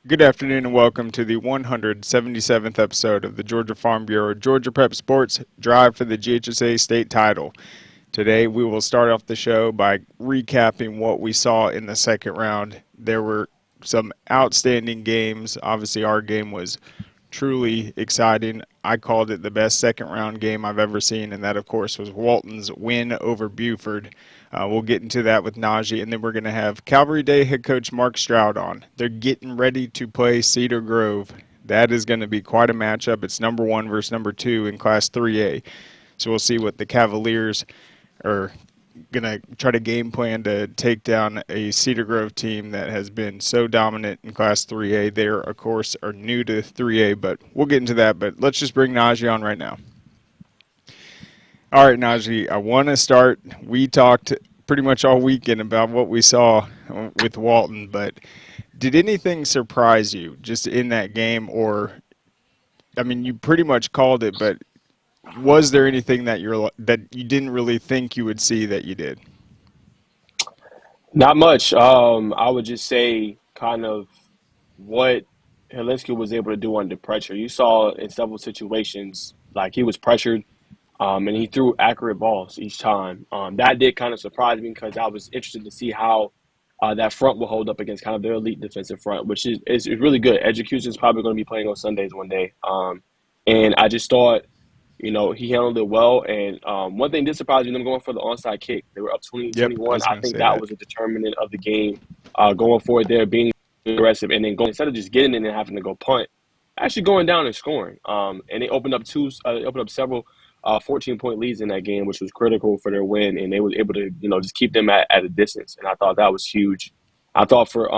Good afternoon and welcome to the 177th episode of the Georgia Farm Bureau Georgia Prep Sports Drive for the GHSA State Title. Today we will start off the show by recapping what we saw in the second round. There were some outstanding games. Obviously our game was truly exciting. I called it the best second round game I've ever seen, and that, of course, was Walton's win over Buford. We'll get into that with Najeh, and then we're going to have Calvary Day head coach Mark Stroud on. They're getting ready to play Cedar Grove. That is going to be quite a matchup. It's number 1 versus number 2 in Class 3A. So we'll see what the Cavaliers are going to try to game plan to take down a Cedar Grove team that has been so dominant in Class 3A. They, of course, are new to 3A, but we'll get into that. But let's just bring Najeh on right now. All right, Najeh, I want to start. We talked pretty much all weekend about what we saw with Walton, but did anything surprise you just in that game? Or, I mean, you pretty much called it, but was there anything that you didn't really think you would see that you did? Not much. I would just say kind of what Helinski was able to do under pressure. You saw in several situations like he was pressured, and he threw accurate balls each time. That did kind of surprise me because I was interested to see how that front will hold up against kind of their elite defensive front, which is really good. Execution is probably going to be playing on Sundays one day, and I just thought he handled it well. And one thing did surprise me, them going for the onside kick. They were up Yep, I 20-21. was I going to think say that that. was a determinant of the game. Going forward there, being aggressive, and then going instead of just getting in and having to go punt, actually going down and scoring. And they opened up several 14-point leads in that game, which was critical for their win. And they were able to, just keep them at a distance. And I thought that was huge. I thought for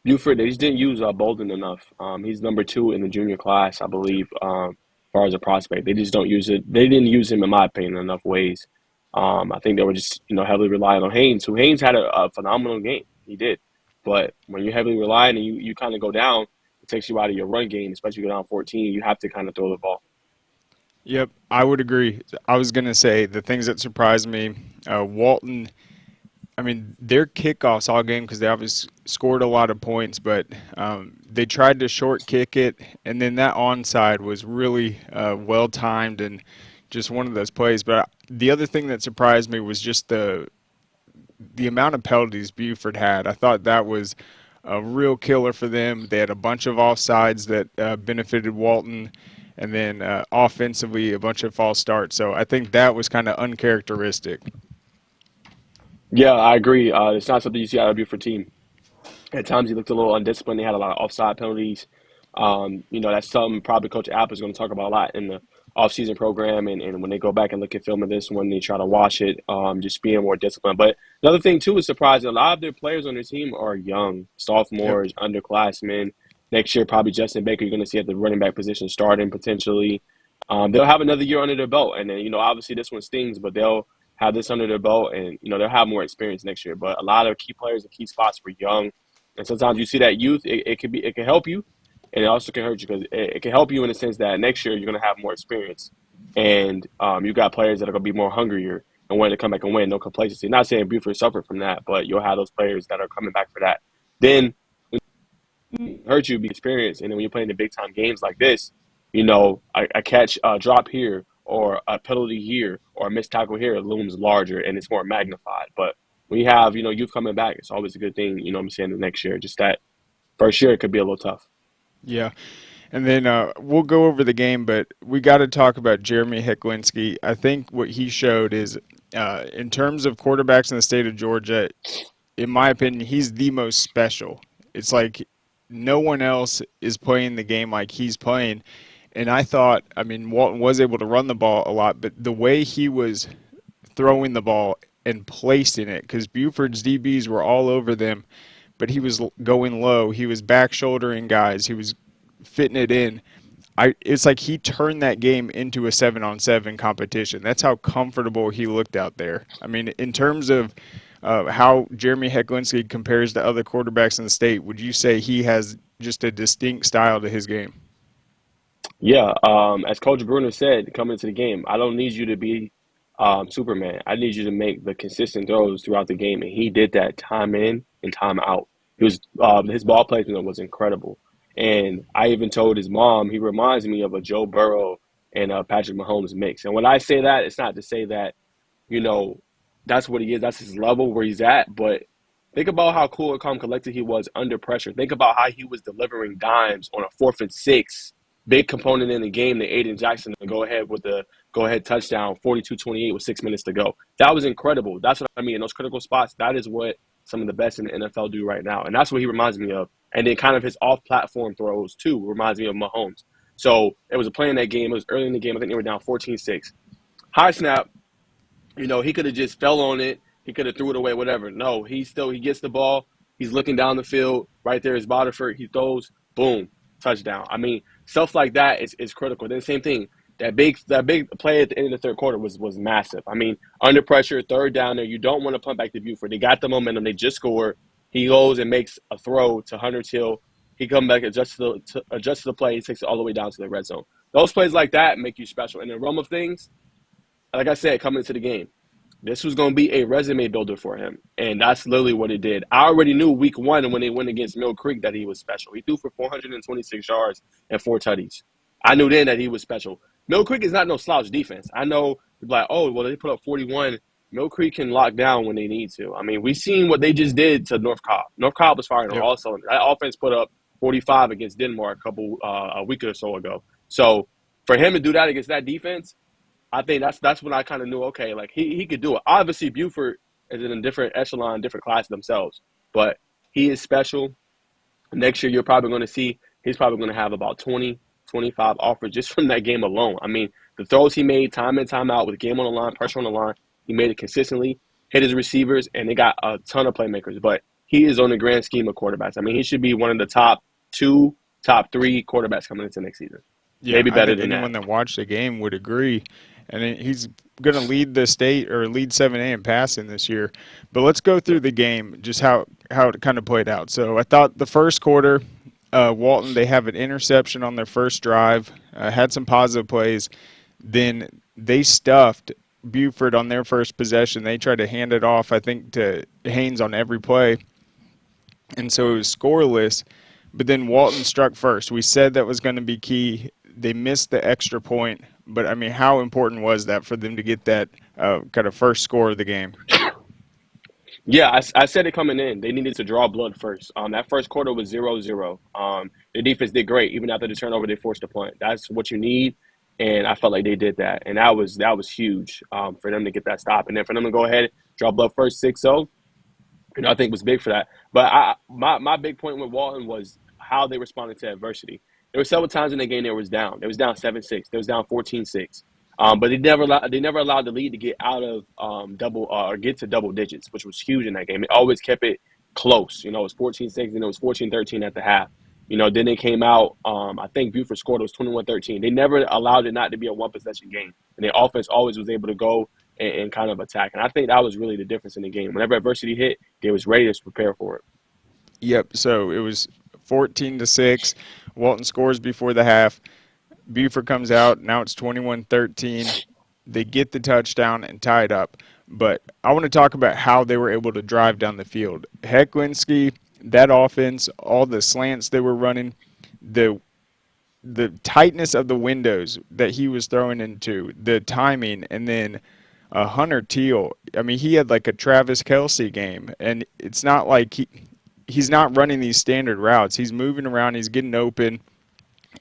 Buford, they just didn't use Bolden enough. He's number 2 in the junior class, I believe, as far as a prospect. They just don't use it. They didn't use him, in my opinion, in enough ways. I think they were just, heavily relying on Haynes, who Haynes had a phenomenal game. He did. But when you're heavily relying and you kind of go down, it takes you out of your run game, especially if you go down 14. You have to kind of throw the ball. Yep, I would agree. I was going to say the things that surprised me, Walton, I mean, their kickoffs all game because they obviously scored a lot of points, but they tried to short kick it, and then that onside was really well timed and just one of those plays. But the other thing that surprised me was just the amount of penalties Buford had. I thought that was a real killer for them. They had a bunch of offsides that benefited Walton, and then offensively a bunch of false starts. So I think that was kind of uncharacteristic. Yeah, I agree. It's not something you see out of Buford team. At times he looked a little undisciplined. They had a lot of offside penalties. That's something probably Coach App is going to talk about a lot in the offseason program. And when they go back and look at film of this, when they try to watch it, just being more disciplined. But another thing, too, is surprising. A lot of their players on their team are young, Yep. sophomores, underclassmen. Next year, probably Justin Baker, you're going to see at the running back position starting potentially. They'll have another year under their belt. And then, obviously this one stings, but they'll have this under their belt and, they'll have more experience next year. But a lot of key players and key spots were young. And sometimes you see that youth, it can help you, and it also can hurt you because it can help you in the sense that next year you're going to have more experience, and you got players that are going to be more hungrier and wanting to come back and win. No complacency. Not saying Buford suffered from that, but you'll have those players that are coming back for that. Then hurt you be experience, and then when you're playing the big time games like this, a catch, a drop here, or a penalty here, or a missed tackle here looms larger and it's more magnified. But when you have youth coming back, it's always a good thing. What I'm saying, the next year, just that first year it could be a little tough. Yeah. And then we'll go over the game, but we got to talk about Jeremy Hecklinski. I think what he showed is, in terms of quarterbacks in the state of Georgia, in my opinion, he's the most special. It's like no one else is playing the game like he's playing. And I thought, I mean, Walton was able to run the ball a lot, but the way he was throwing the ball and placing it, because Buford's DBs were all over them, but he was going low. He was back shouldering guys. He was fitting it in. It's like he turned that game into a 7-on-7 competition. That's how comfortable he looked out there. I mean, in terms of how Jeremy Hecklinski compares to other quarterbacks in the state, would you say he has just a distinct style to his game? Yeah, as Coach Bruner said coming into the game, I don't need you to be Superman. I need you to make the consistent throws throughout the game, and he did that time in and time out. He was his ball placement was incredible. And I even told his mom he reminds me of a Joe Burrow and Patrick Mahomes mix. And when I say that, it's not to say that you know, that's what he is. That's his level where he's at. But think about how cool and calm collected he was under pressure. Think about how he was delivering dimes on a 4th and 6, big component in the game to Aiden Jackson to go ahead with the go ahead touchdown, 42-28 with 6 minutes to go. That was incredible. That's what I mean. In those critical spots, that is what some of the best in the NFL do right now. And that's what he reminds me of. And then kind of his off platform throws, too, reminds me of Mahomes. So it was a play in that game. It was early in the game. I think they were down 14-6. High snap, he could have just fell on it. He could have threw it away, whatever. No, he gets the ball. He's looking down the field. Right there is Buford. He throws, boom, touchdown. I mean, stuff like that is critical. Then same thing. That big play at the end of the third quarter was massive. I mean, under pressure, third down there. You don't want to punt back to Buford. They got the momentum. They just scored. He goes and makes a throw to Hunter Till. He comes back, adjusts to the play. He takes it all the way down to the red zone. Those plays like that make you special. In the realm of things, like I said, coming into the game, this was going to be a resume builder for him, and that's literally what it did. I already knew week 1 when they went against Mill Creek that he was special. He threw for 426 yards and 4 tutties. I knew then that he was special. Mill Creek is not no slouch defense. I know people are like, oh, well, they put up 41. Mill Creek can lock down when they need to. I mean, we've seen what they just did to North Cobb. North Cobb was firing on Yep. all cylinders. That offense put up 45 against Denmark a week or so ago. So for him to do that against that defense, I think that's when I kind of knew, okay, like he could do it. Obviously, Buford is in a different echelon, different class themselves, but he is special. Next year, you're probably going to see he's probably going to have about 20, 25 offers just from that game alone. I mean, the throws he made time in, time out with the game on the line, pressure on the line, he made it consistently, hit his receivers, and they got a ton of playmakers. But he is on the grand scheme of quarterbacks. I mean, he should be one of the top 2, top 3 quarterbacks coming into next season. Yeah, Maybe I better think than that. anyone that watched the game would agree. And he's going to lead the state or lead 7A in passing this year. But let's go through the game, just how it kind of played out. So I thought the first quarter, Walton, they have an interception on their first drive, had some positive plays. Then they stuffed Buford on their first possession. They tried to hand it off, I think, to Haynes on every play. And so it was scoreless. But then Walton struck first. We said that was going to be key. They missed the extra point. But, I mean, how important was that for them to get that kind of first score of the game? Yeah, I said it coming in. They needed to draw blood first. That first quarter was 0-0. The defense did great. Even after the turnover, they forced a punt. That's what you need, and I felt like they did that. And that was huge for them to get that stop. And then for them to go ahead, draw blood first, 6-0, I think was big for that. But my big point with Walton was how they responded to adversity. There were several times in the game they was down. They was down 7-6. They was down 14-6. But they never allowed the lead to get out of double or get to double digits, which was huge in that game. It always kept it close. It was 14-6 and it was 14-13 at the half. Then they came out. I think Buford scored. It was 21-13. They never allowed it not to be a one possession game, and their offense always was able to go and kind of attack. And I think that was really the difference in the game. Whenever adversity hit, they was ready to prepare for it. Yep, so it was 14-6. Walton scores before the half. Buford comes out. Now it's 21-13. They get the touchdown and tie it up. But I want to talk about how they were able to drive down the field. Hecklinski, that offense, all the slants they were running, the tightness of the windows that he was throwing into, the timing, and then Hunter Teal. I mean, he had like a Travis Kelce game, and it's not like he's not running these standard routes. He's moving around. He's getting open.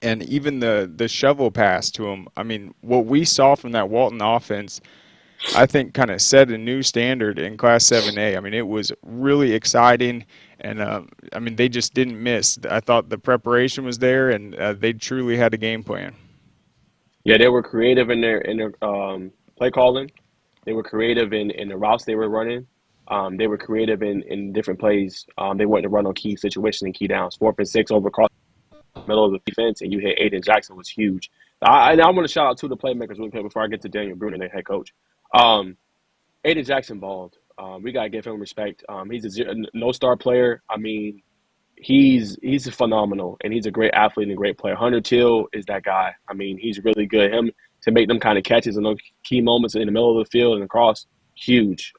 And even the shovel pass to him, I mean, what we saw from that Walton offense, I think kind of set a new standard in Class 7A. I mean, it was really exciting, and, I mean, they just didn't miss. I thought the preparation was there, and they truly had a game plan. Yeah, they were creative in their play calling. They were creative in the routes they were running. They were creative in different plays. They wanted to run on key situations and key downs. 4th and 6 over across the middle of the defense, and you hit Aiden Jackson was huge. I want to shout out to the playmakers really quick before I get to Daniel Bruner, their head coach. Aiden Jackson balled. We got to give him respect. He's a no-star player. I mean, he's phenomenal, and he's a great athlete and a great player. Hunter Till is that guy. I mean, he's really good. Him to make them kind of catches in those key moments in the middle of the field and across, huge.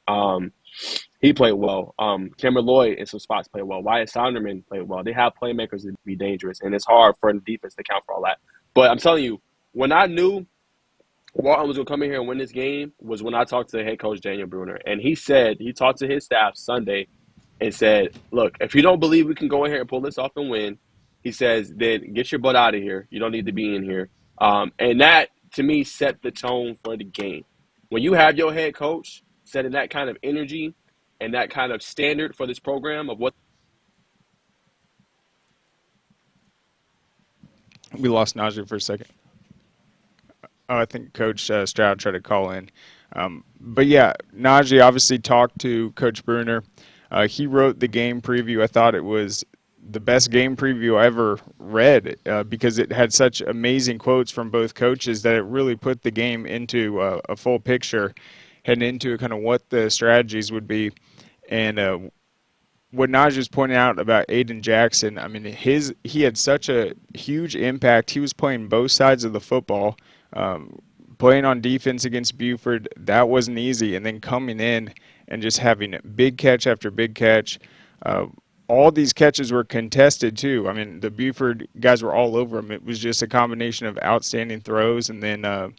He played well. Cameron Lloyd in some spots played well. Wyatt Sonderman played well. They have playmakers to be dangerous, and it's hard for the defense to count for all that. But I'm telling you, when I knew Walton was going to come in here and win this game was when I talked to head coach Daniel Bruner. And he said, he talked to his staff Sunday and said, look, if you don't believe we can go in here and pull this off and win, he says, then get your butt out of here. You don't need to be in here. And that, to me, set the tone for the game. When you have your head coach setting that kind of energy and that kind of standard for this program of what We lost Najee for a second. Oh, I think Coach Stroud tried to call in. But yeah, Najee obviously talked to Coach Bruner. He wrote the game preview. I thought it was the best game preview I ever read because it had such amazing quotes from both coaches that it really put the game into a full picture, heading into kind of what the strategies would be. And what Najee was pointing out about Aiden Jackson, I mean, he had such a huge impact. He was playing both sides of the football. Playing on defense against Buford, that wasn't easy. And then coming in and just having big catch after big catch. All these catches were contested, too. I mean, the Buford guys were all over him. It was just a combination of outstanding throws and then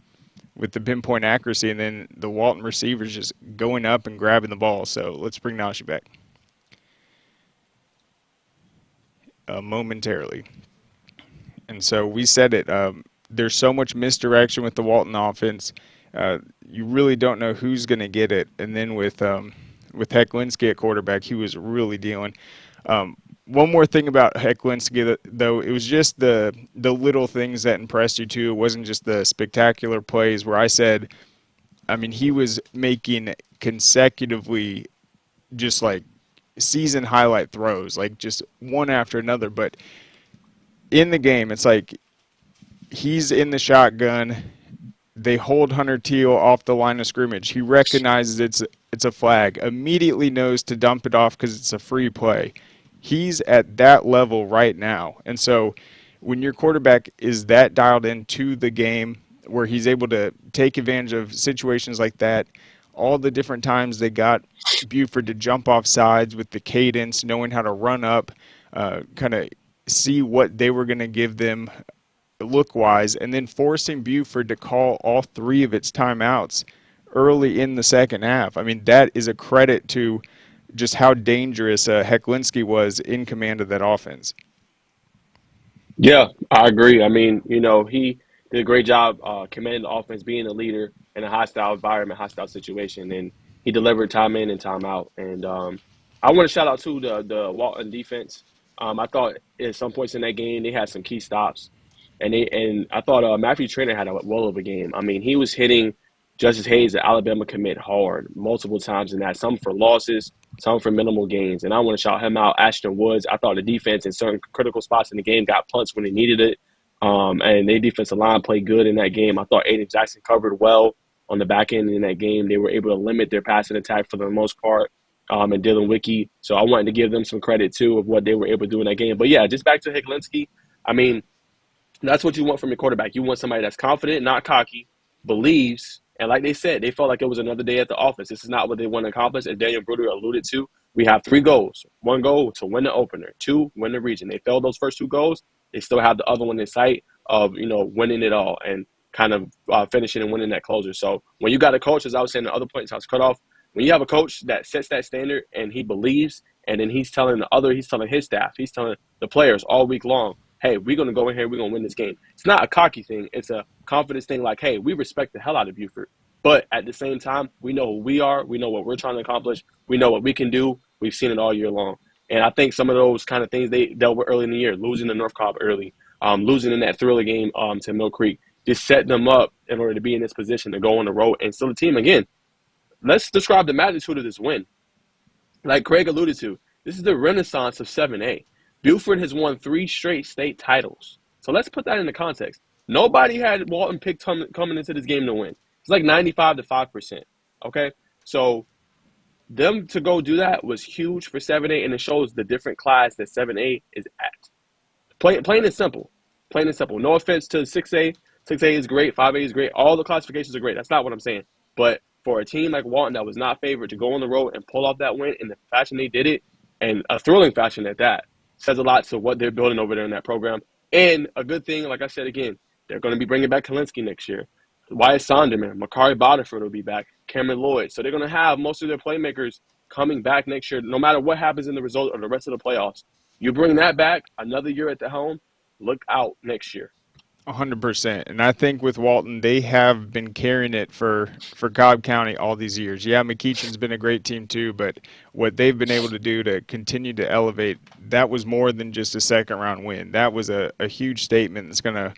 with the pinpoint accuracy, and then the Walton receivers just going up and grabbing the ball. So let's bring Najee back momentarily. And so we said it. There's so much misdirection with the Walton offense. You really don't know who's going to get it. And then with Hecklinski at quarterback, he was really dealing. One more thing about Hecklinski, though, it was just the little things that impressed you, too. It wasn't just the spectacular plays where I said, I mean, he was making consecutively just like season highlight throws, like just one after another. But in the game, it's like he's in the shotgun. They hold Hunter Teal off the line of scrimmage. He recognizes it's a flag, immediately knows to dump it off because it's a free play. He's at that level right now. And so when your quarterback is that dialed into the game where he's able to take advantage of situations like that, all the different times they got Buford to jump off sides with the cadence, knowing how to run up, kind of see what they were going to give them look-wise, and then forcing Buford to call all three of its timeouts early in the second half. I mean, that is a credit to just how dangerous Hecklinski was in command of that offense. Yeah, I agree. I mean, he did a great job commanding the offense, being a leader in a hostile environment, hostile situation, and he delivered time in and time out. And I want to shout out to the Walton defense. I thought at some points in that game they had some key stops, and I thought Matthew Trainer had a well of a game. I mean, he was hitting Justice Hayes, the Alabama commit, hard multiple times in that, some for losses, some for minimal gains. And I want to shout him out. Ashton Woods, I thought the defense in certain critical spots in the game got punts when they needed it. And their defensive line played good in that game. I thought Aiden Jackson covered well on the back end in that game. They were able to limit their passing attack for the most part, and Dylan Wicke. So I wanted to give them some credit, too, of what they were able to do in that game. But, yeah, just back to Hecklinski. I mean, that's what you want from your quarterback. You want somebody that's confident, not cocky, believes, and like they said, they felt like it was another day at the office. This is not what they want to accomplish. As Daniel Bruder alluded to, we have 3 goals. 1 goal to win the opener. 2, win the region. They failed those first 2 goals. They still have the other one in sight of, winning it all and kind of finishing and winning that closer. So when you got a coach, as I was saying, the other points I was cut off, when you have a coach that sets that standard and he believes, and then he's telling his staff, he's telling the players all week long, hey, we're going to go in here, we're going to win this game. It's not a cocky thing. It's a confidence thing like, hey, we respect the hell out of Buford. But at the same time, we know who we are. We know what we're trying to accomplish. We know what we can do. We've seen it all year long. And I think some of those kind of things they dealt with early in the year, losing to North Cobb early, losing in that Thriller game to Mill Creek, just set them up in order to be in this position to go on the road and still a team. Again, let's describe the magnitude of this win. Like Craig alluded to, this is the renaissance of 7A. Buford has won 3 straight state titles. So let's put that into context. Nobody had Walton picked coming into this game to win. It's like 95 to 5%. Okay? So them to go do that was huge for 7A, and it shows the different class that 7A is at. Plain and simple. Plain and simple. No offense to 6A. 6A is great. 5A is great. All the classifications are great. That's not what I'm saying. But for a team like Walton that was not favored to go on the road and pull off that win in the fashion they did it, and a thrilling fashion at that, says a lot to what they're building over there in that program. And a good thing, like I said again, they're going to be bringing back Kalinsky next year. Wyatt Sonderman, Makari Boterford will be back, Cameron Lloyd. So they're going to have most of their playmakers coming back next year, no matter what happens in the result of the rest of the playoffs. You bring that back, another year at the helm, look out next year. 100%. And I think with Walton, they have been carrying it for Cobb County all these years. Yeah, McEachin's been a great team too, but what they've been able to do to continue to elevate, that was more than just a second round win. That was a huge statement that's going to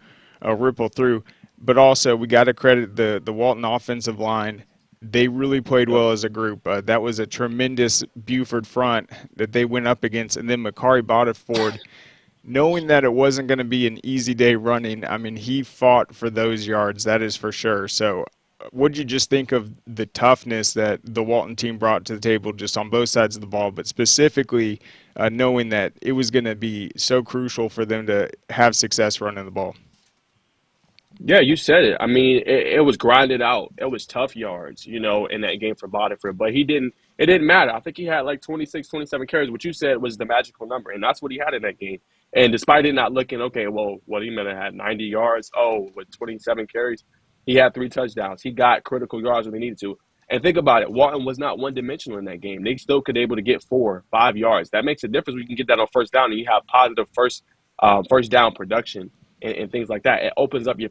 ripple through. But also, we got to credit the Walton offensive line. They really played Yep. well as a group. That was a tremendous Buford front that they went up against. And then Makari Boterford, knowing that it wasn't going to be an easy day running, I mean, he fought for those yards, that is for sure. So, what did you just think of the toughness that the Walton team brought to the table just on both sides of the ball, but specifically knowing that it was going to be so crucial for them to have success running the ball? Yeah, you said it. I mean, it was grinded out. It was tough yards, in that game for Botiford. But it didn't matter. I think he had like 26, 27 carries, which you said was the magical number. And that's what he had in that game. And despite it not looking, okay, well, what he meant to have 90 yards. Oh, with 27 carries, he had 3 touchdowns. He got critical yards when they needed to. And think about it. Walton was not one dimensional in that game. They still could able to get 4, 5 yards. That makes a difference when you can get that on first down and you have positive first down production and things like that. It opens up your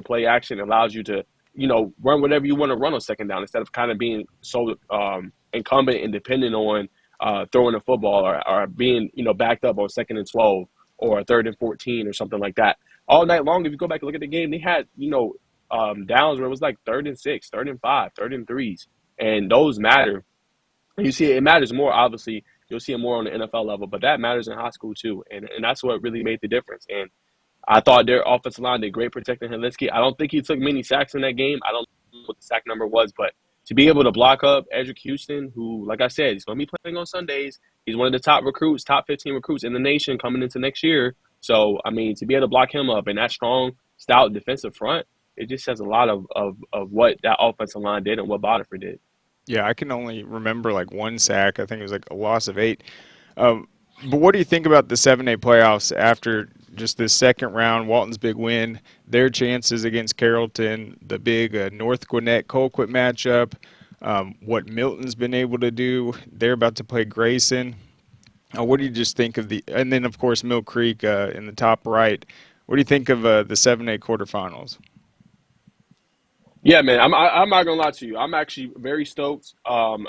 play action, allows you to run whatever you want to run on second down instead of kind of being so incumbent and dependent on throwing the football or being backed up on 2nd and 12 or 3rd and 14 or something like that. All night long, if you go back and look at the game, they had downs where it was like 3rd and 6, 3rd and 5, 3rd and 3s, and those matter. You see, it matters more. Obviously, you'll see it more on the NFL level, but that matters in high school too, and that's what really made the difference. And I thought their offensive line did great protecting Helinski. I don't think he took many sacks in that game. I don't know what the sack number was, but to be able to block up Edric Houston, who, like I said, he's going to be playing on Sundays. He's one of the top recruits, top 15 recruits in the nation coming into next year. So, I mean, to be able to block him up in that strong, stout defensive front, it just says a lot of what that offensive line did and what Botifer did. Yeah, I can only remember like one sack. I think it was like a loss of 8. Um, but what do you think about the 7A playoffs after just this second round, Walton's big win, their chances against Carrollton, the big North Gwinnett-Colquitt matchup, what Milton's been able to do? They're about to play Grayson. What do you just think of and then of course Mill Creek in the top right. What do you think of the 7A quarterfinals? Yeah, man, I'm not gonna lie to you. I'm actually very stoked.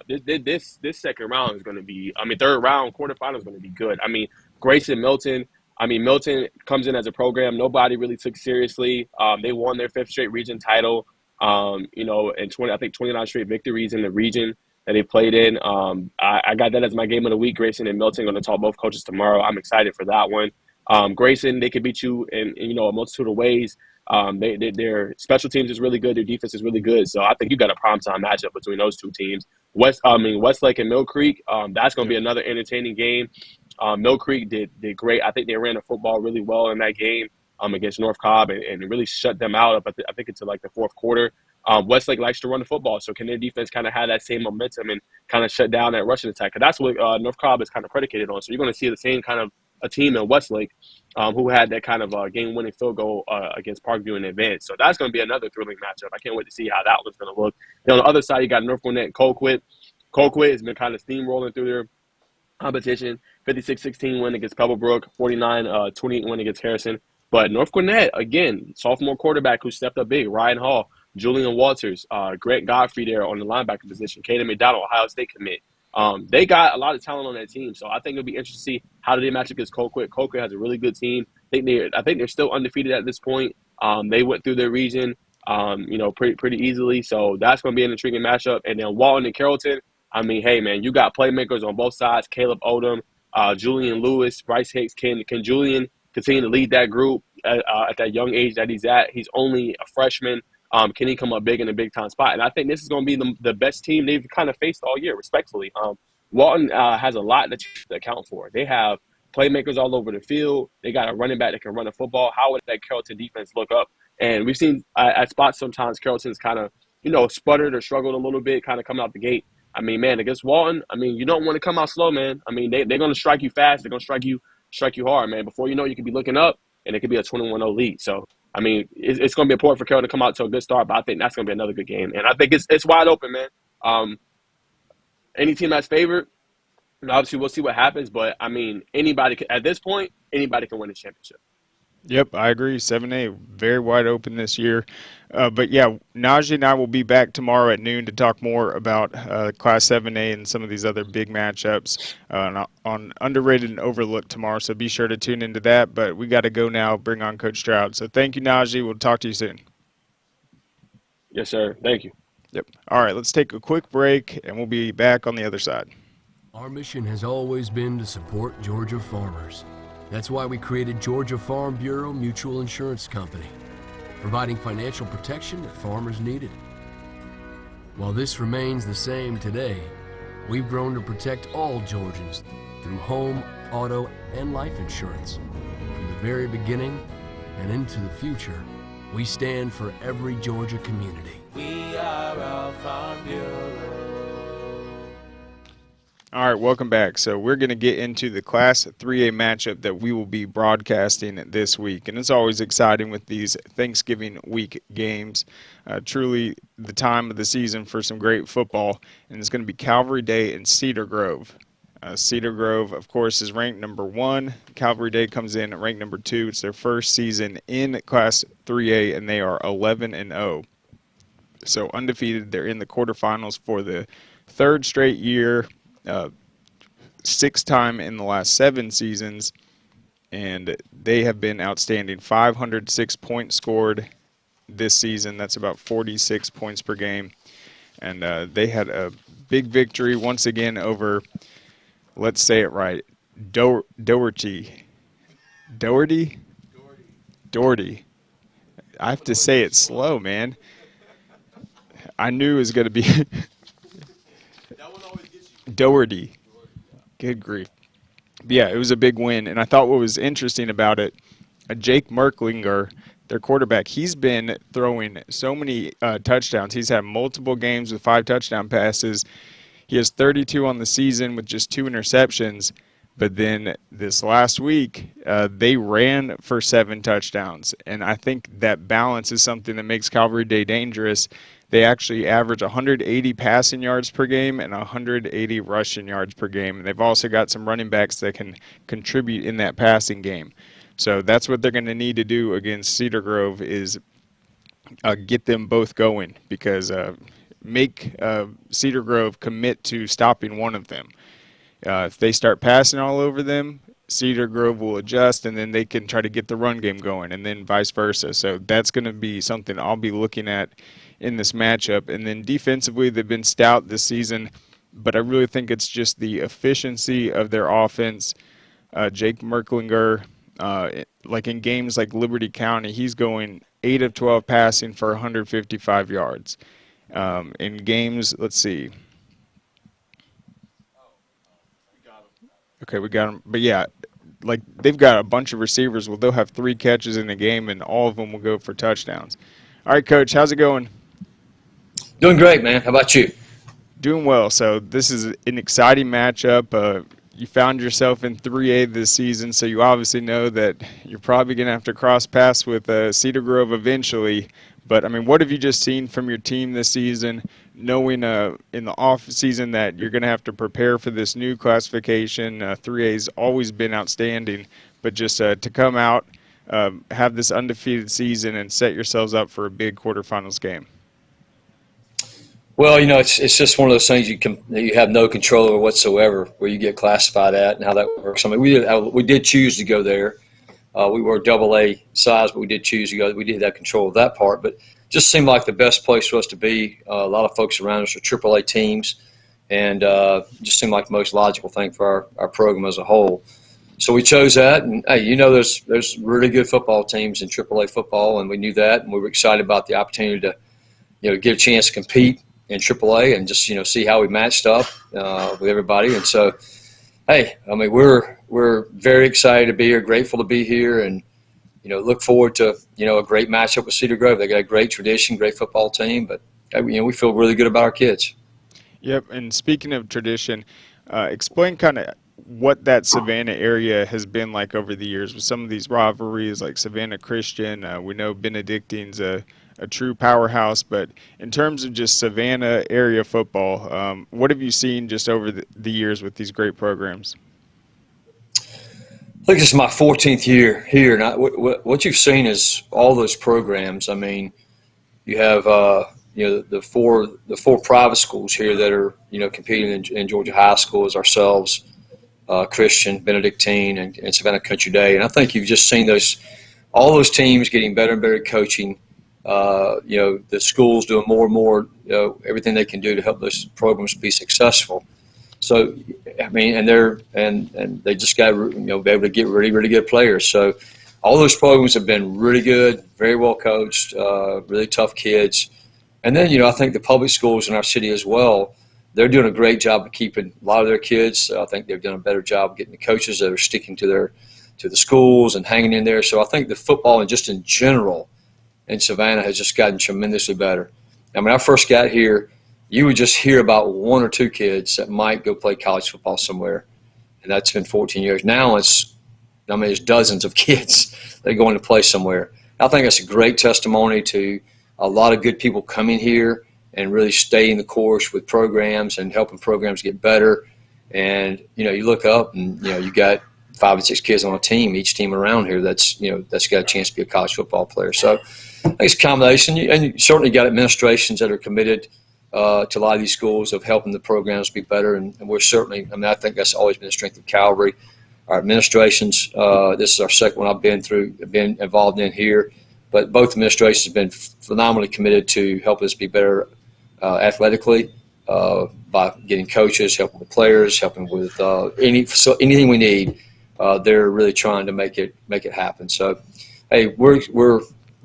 This second round is gonna be. I mean, third round quarterfinal is gonna be good. I mean, Grayson Milton. I mean, Milton comes in as a program nobody really took seriously. They won their 5th straight region title. And 29 straight victories in the region that they played in. I got that as my game of the week. Grayson and Milton going to talk both coaches tomorrow. I'm excited for that one. Grayson, they could beat you in a multitude of ways. Their special teams is really good. Their defense is really good. So I think you got a primetime matchup between those two teams. Westlake and Mill Creek. That's going to be Yep. another entertaining game. Mill Creek did great. I think they ran the football really well in that game against North Cobb and really shut them out up. I think it's like the fourth quarter. Westlake likes to run the football, so can their defense kind of have that same momentum and kind of shut down that rushing attack? Because that's what North Cobb is kind of predicated on. So you're going to see the same kind of a team in Westlake who had that kind of game-winning field goal against Parkview in advance. So that's going to be another thrilling matchup. I can't wait to see how that one's going to look. Then on the other side, you got North Gwinnett and Colquitt. Colquitt has been kind of steamrolling through their competition. 56-16 win against Pebblebrook, 49-28 win against Harrison. But North Gwinnett, again, sophomore quarterback who stepped up big, Ryan Hall, Julian Walters, Greg Godfrey there on the linebacker position, Caden McDonald, Ohio State commit. They got a lot of talent on that team, so I think it'll be interesting to see how do they match against Colquitt. Colquitt has a really good team. I think they're still undefeated at this point. They went through their region, pretty easily, so that's going to be an intriguing matchup. And then Walton and Carrollton, I mean, hey man, you got playmakers on both sides. Caleb Odom, Julian Lewis, Bryce Hicks. Can Julian continue to lead that group at that young age that he's at? He's only a freshman. Can he come up big in a big time spot? And I think this is going to be the best team they've kind of faced all year, respectfully. Walton has a lot that you have to account for. They have playmakers all over the field. They got a running back that can run the football. How would that Carrollton defense look up? And we've seen at spots sometimes Carrollton's kind of sputtered or struggled a little bit kind of coming out the gate. I mean, man, against Walton, I mean, you don't want to come out slow, man. I mean, they're going to strike you fast. They're going to strike you hard, man. Before you know it, you could be looking up, and it could be a 21-0 lead. So, I mean, it's going to be important for Carroll to come out to a good start, but I think that's going to be another good game. And I think it's wide open, man. Any team that's favored, obviously we'll see what happens. But, I mean, at this point, anybody can win this championship. Yep, I agree. 7A, very wide open this year. But yeah, Najeh and I will be back tomorrow at noon to talk more about Class 7A and some of these other big matchups on Underrated and Overlooked tomorrow. So be sure to tune into that. But we got to go now, bring on Coach Stroud. So thank you, Najeh. We'll talk to you soon. Yes, sir. Thank you. Yep. All right, let's take a quick break, and we'll be back on the other side. Our mission has always been to support Georgia farmers. That's why we created Georgia Farm Bureau Mutual Insurance Company, providing financial protection that farmers needed. While this remains the same today, we've grown to protect all Georgians through home, auto, and life insurance. From the very beginning and into the future, we stand for every Georgia community. We are our Farm Bureau. All right, welcome back. So we're going to get into the Class 3A matchup that we will be broadcasting this week. And it's always exciting with these Thanksgiving week games. Truly the time of the season for some great football. And it's going to be Calvary Day in Cedar Grove. Cedar Grove, of course, is ranked number 1. Calvary Day comes in at ranked number 2. It's their first season in Class 3A, and they are 11-0. So undefeated. They're in the quarterfinals for the third straight year. 6th time in the last 7 seasons, and they have been outstanding. 506 points scored this season. That's about 46 points per game. And they had a big victory once again over, let's say it right, Dougherty. Dougherty? Dougherty. I have to say it slow, man. I knew it was going to be Dougherty. Good grief. But yeah, it was a big win. And I thought what was interesting about it, Jake Merklinger, their quarterback, he's been throwing so many touchdowns. He's had multiple games with 5 touchdown passes. He has 32 on the season with just 2 interceptions. But then this last week, they ran for 7 touchdowns. And I think that balance is something that makes Calvary Day dangerous. They actually average 180 passing yards per game and 180 rushing yards per game. And they've also got some running backs that can contribute in that passing game. So that's what they're going to need to do against Cedar Grove is get them both going, because make Cedar Grove commit to stopping one of them. If they start passing all over them, Cedar Grove will adjust, and then they can try to get the run game going, and then vice versa. So that's going to be something I'll be looking at in this matchup. And then defensively, they've been stout this season, but I really think it's just the efficiency of their offense. Jake Merklinger, like in games like Liberty County, he's going 8 of 12 passing for 155 yards. In games, let's see. Okay, we got him. But yeah, like they've got a bunch of receivers. Well, they'll have 3 catches in a game, and all of them will go for touchdowns. All right, Coach, how's it going? Doing great, man. How about you? Doing well. So this is an exciting matchup. You found yourself in 3A this season, so you obviously know that you're probably going to have to cross paths with Cedar Grove eventually. But, I mean, what have you just seen from your team this season, knowing in the off season that you're going to have to prepare for this new classification? 3A's always been outstanding, but just to come out, have this undefeated season and set yourselves up for a big quarterfinals game. Well, it's just one of those things you have no control over whatsoever, where you get classified at and how that works. I mean, we did choose to go there. We were AA size, but we did choose to go. We did have control of that part, but just seemed like the best place for us to be. A lot of folks around us are AAA teams, and just seemed like the most logical thing for our program as a whole. So we chose that, and hey, there's really good football teams in AAA football, and we knew that, and we were excited about the opportunity to get a chance to compete in AAA and just see how we matched up with everybody. And so, hey, I mean, we're very excited to be here, grateful to be here, and look forward to a great matchup with Cedar Grove. They got a great tradition, great football team, but we feel really good about our kids. Yep. And speaking of tradition, explain kind of what that Savannah area has been like over the years with some of these rivalries, like Savannah Christian. We know Benedictine's a true powerhouse, but in terms of just Savannah area football, what have you seen just over the years with these great programs? I think this is my 14th year here, and what you've seen is all those programs. I mean, you have the four private schools here that are competing in Georgia high school as ourselves, Christian, Benedictine, and Savannah Country Day, and I think you've just seen all those teams getting better and better at coaching. The schools doing more and more everything they can do to help those programs be successful. So, I mean, and they just got to be able to get really, really good players. So, all those programs have been really good, very well coached, really tough kids. And then, I think the public schools in our city as well, they're doing a great job of keeping a lot of their kids. I think they've done a better job of getting the coaches that are sticking to the schools and hanging in there. So, I think the football and just in general in Savannah has just gotten tremendously better. I mean, I first got here, you would just hear about one or two kids that might go play college football somewhere, and that's been 14 years. Now there's dozens of kids that are going to play somewhere. I think that's a great testimony to a lot of good people coming here and really staying the course with programs and helping programs get better. And, you look up and, you got 5 and 6 kids on a team, each team around here that's got a chance to be a college football player. So I think it's a combination. And you certainly got administrations that are committed to a lot of these schools of helping the programs be better. And we're certainly, I think that's always been the strength of Calvary. Our administrations, this is our second one I've been involved in here, but both administrations have been phenomenally committed to help us be better athletically by getting coaches, helping with players, helping with anything we need. They're really trying to make it happen. So, hey, we're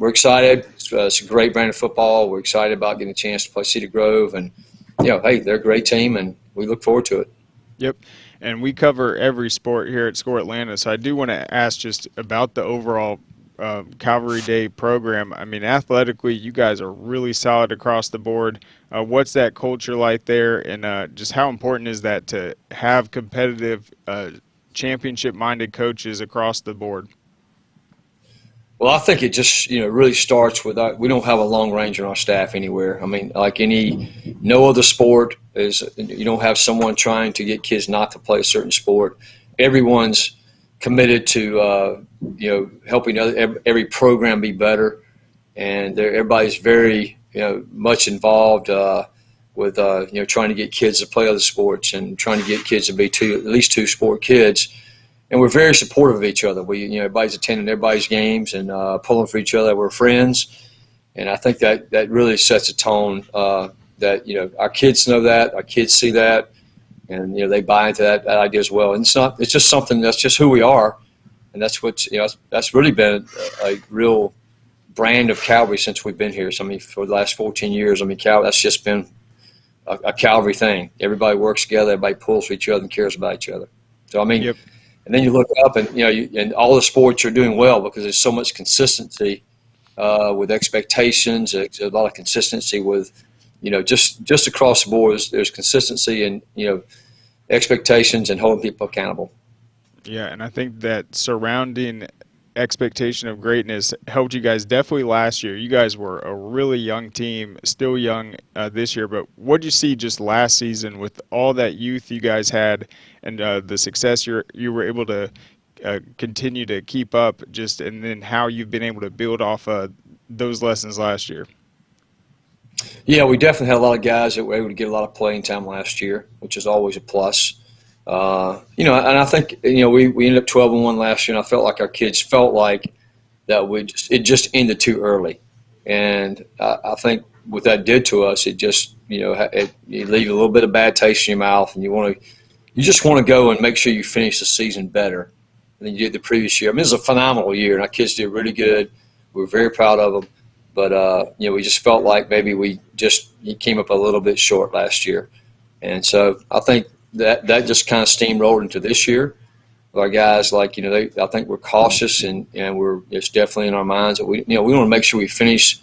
excited. It's a great brand of football. We're excited about getting a chance to play Cedar Grove, and hey, they're a great team, and we look forward to it. Yep. And we cover every sport here at Score Atlanta, so I do want to ask just about the overall Calvary Day program. I mean, athletically, you guys are really solid across the board. What's that culture like there, and just how important is that to have competitive, championship-minded coaches across the board? Well, I think it just really starts with we don't have a long range in our staff anywhere. I mean, like no other sport is, you don't have someone trying to get kids not to play a certain sport. Everyone's committed to helping every program be better, and everybody's very much involved with trying to get kids to play other sports and trying to get kids to be at least two sport kids. And we're very supportive of each other. Everybody's attending everybody's games and pulling for each other. We're friends, and I think that really sets a tone that our kids know that, our kids see that, and they buy into that idea as well. And it's just something that's just who we are, and that's that's really been a real brand of Calvary since we've been here. So I mean, for the last 14 years, that's just been a Calvary thing. Everybody works together, everybody pulls for each other and cares about each other. So I mean. Yep. And then you look up, and and all the sports are doing well because there's so much consistency with expectations. There's a lot of consistency with, just across the board. There's consistency and expectations and holding people accountable. Yeah, and I think that surrounding expectation of greatness helped you guys definitely last year. You guys were a really young team, still young this year, but what did you see just last season with all that youth you guys had and the success you were able to continue to keep up, and then how you've been able to build off those lessons last year? Yeah, we definitely had a lot of guys that were able to get a lot of playing time last year, which is always a plus. And I think we ended up 12-1 last year, and I felt like our kids felt like that it just ended too early, and I think what that did to us, it just you leave a little bit of bad taste in your mouth, and you just want to go and make sure you finish the season better than you did the previous year. I mean, it was a phenomenal year, and our kids did really good. We were very proud of them, but we just felt like maybe we came up a little bit short last year, and so I think that just kind of steamrolled into this year. Our guys, I think we're cautious, and it's definitely in our minds that we want to make sure we finish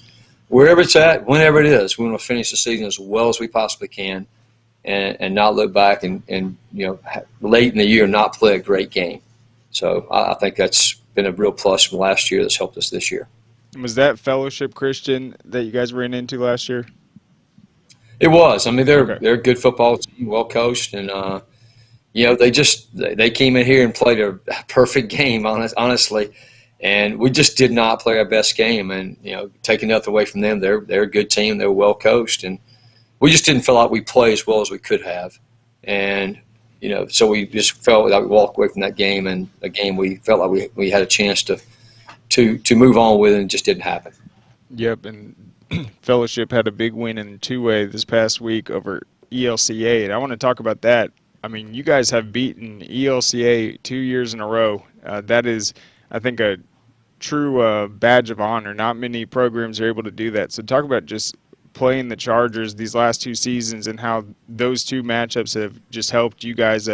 wherever it's at, whenever it is, we want to finish the season as well as we possibly can, and not look back and late in the year not play a great game. So I think that's been a real plus from last year that's helped us this year. Was that Fellowship Christian that you guys ran into last year? It was. I mean, they're Okay. a good football team, well coached, and they came in here and played a perfect game, honestly, and we just did not play our best game. And taking nothing away from them, they're a good team. They're well coached, and we just didn't feel like we played as well as we could have. And so we just felt like we walked away from that game, and a game we felt like we had a chance to move on with, and it just didn't happen. Yep, and Fellowship had a big win in two-way this past week over ELCA, and I want to talk about that. I mean, you guys have beaten ELCA 2 years in a row. That is, I think, a true badge of honor. Not many programs are able to do that. So talk about just playing the Chargers these last two seasons and how those two matchups have just helped you guys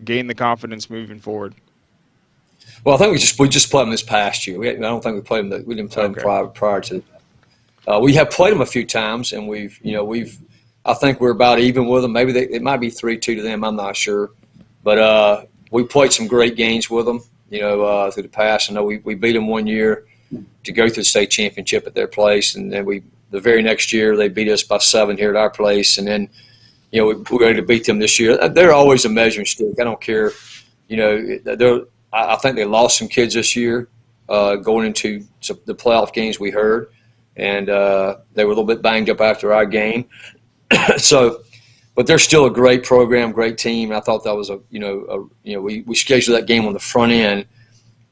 gain the confidence moving forward. Well, I think we just played them this past year. I don't think we played them. We didn't play them prior to. We have played them a few times, and we've. I think we're about even with them. Maybe it might be 3-2 to them. I'm not sure, but we played some great games with them. Through the past. I know we beat them one year to go through the state championship at their place, and then the very next year they beat us by 7 here at our place, and then we're ready to beat them this year. They're always a measuring stick. I don't care. I think they lost some kids this year going into the playoff games we heard, and they were a little bit banged up after our game. But they're still a great program, great team. I thought that was we scheduled that game on the front end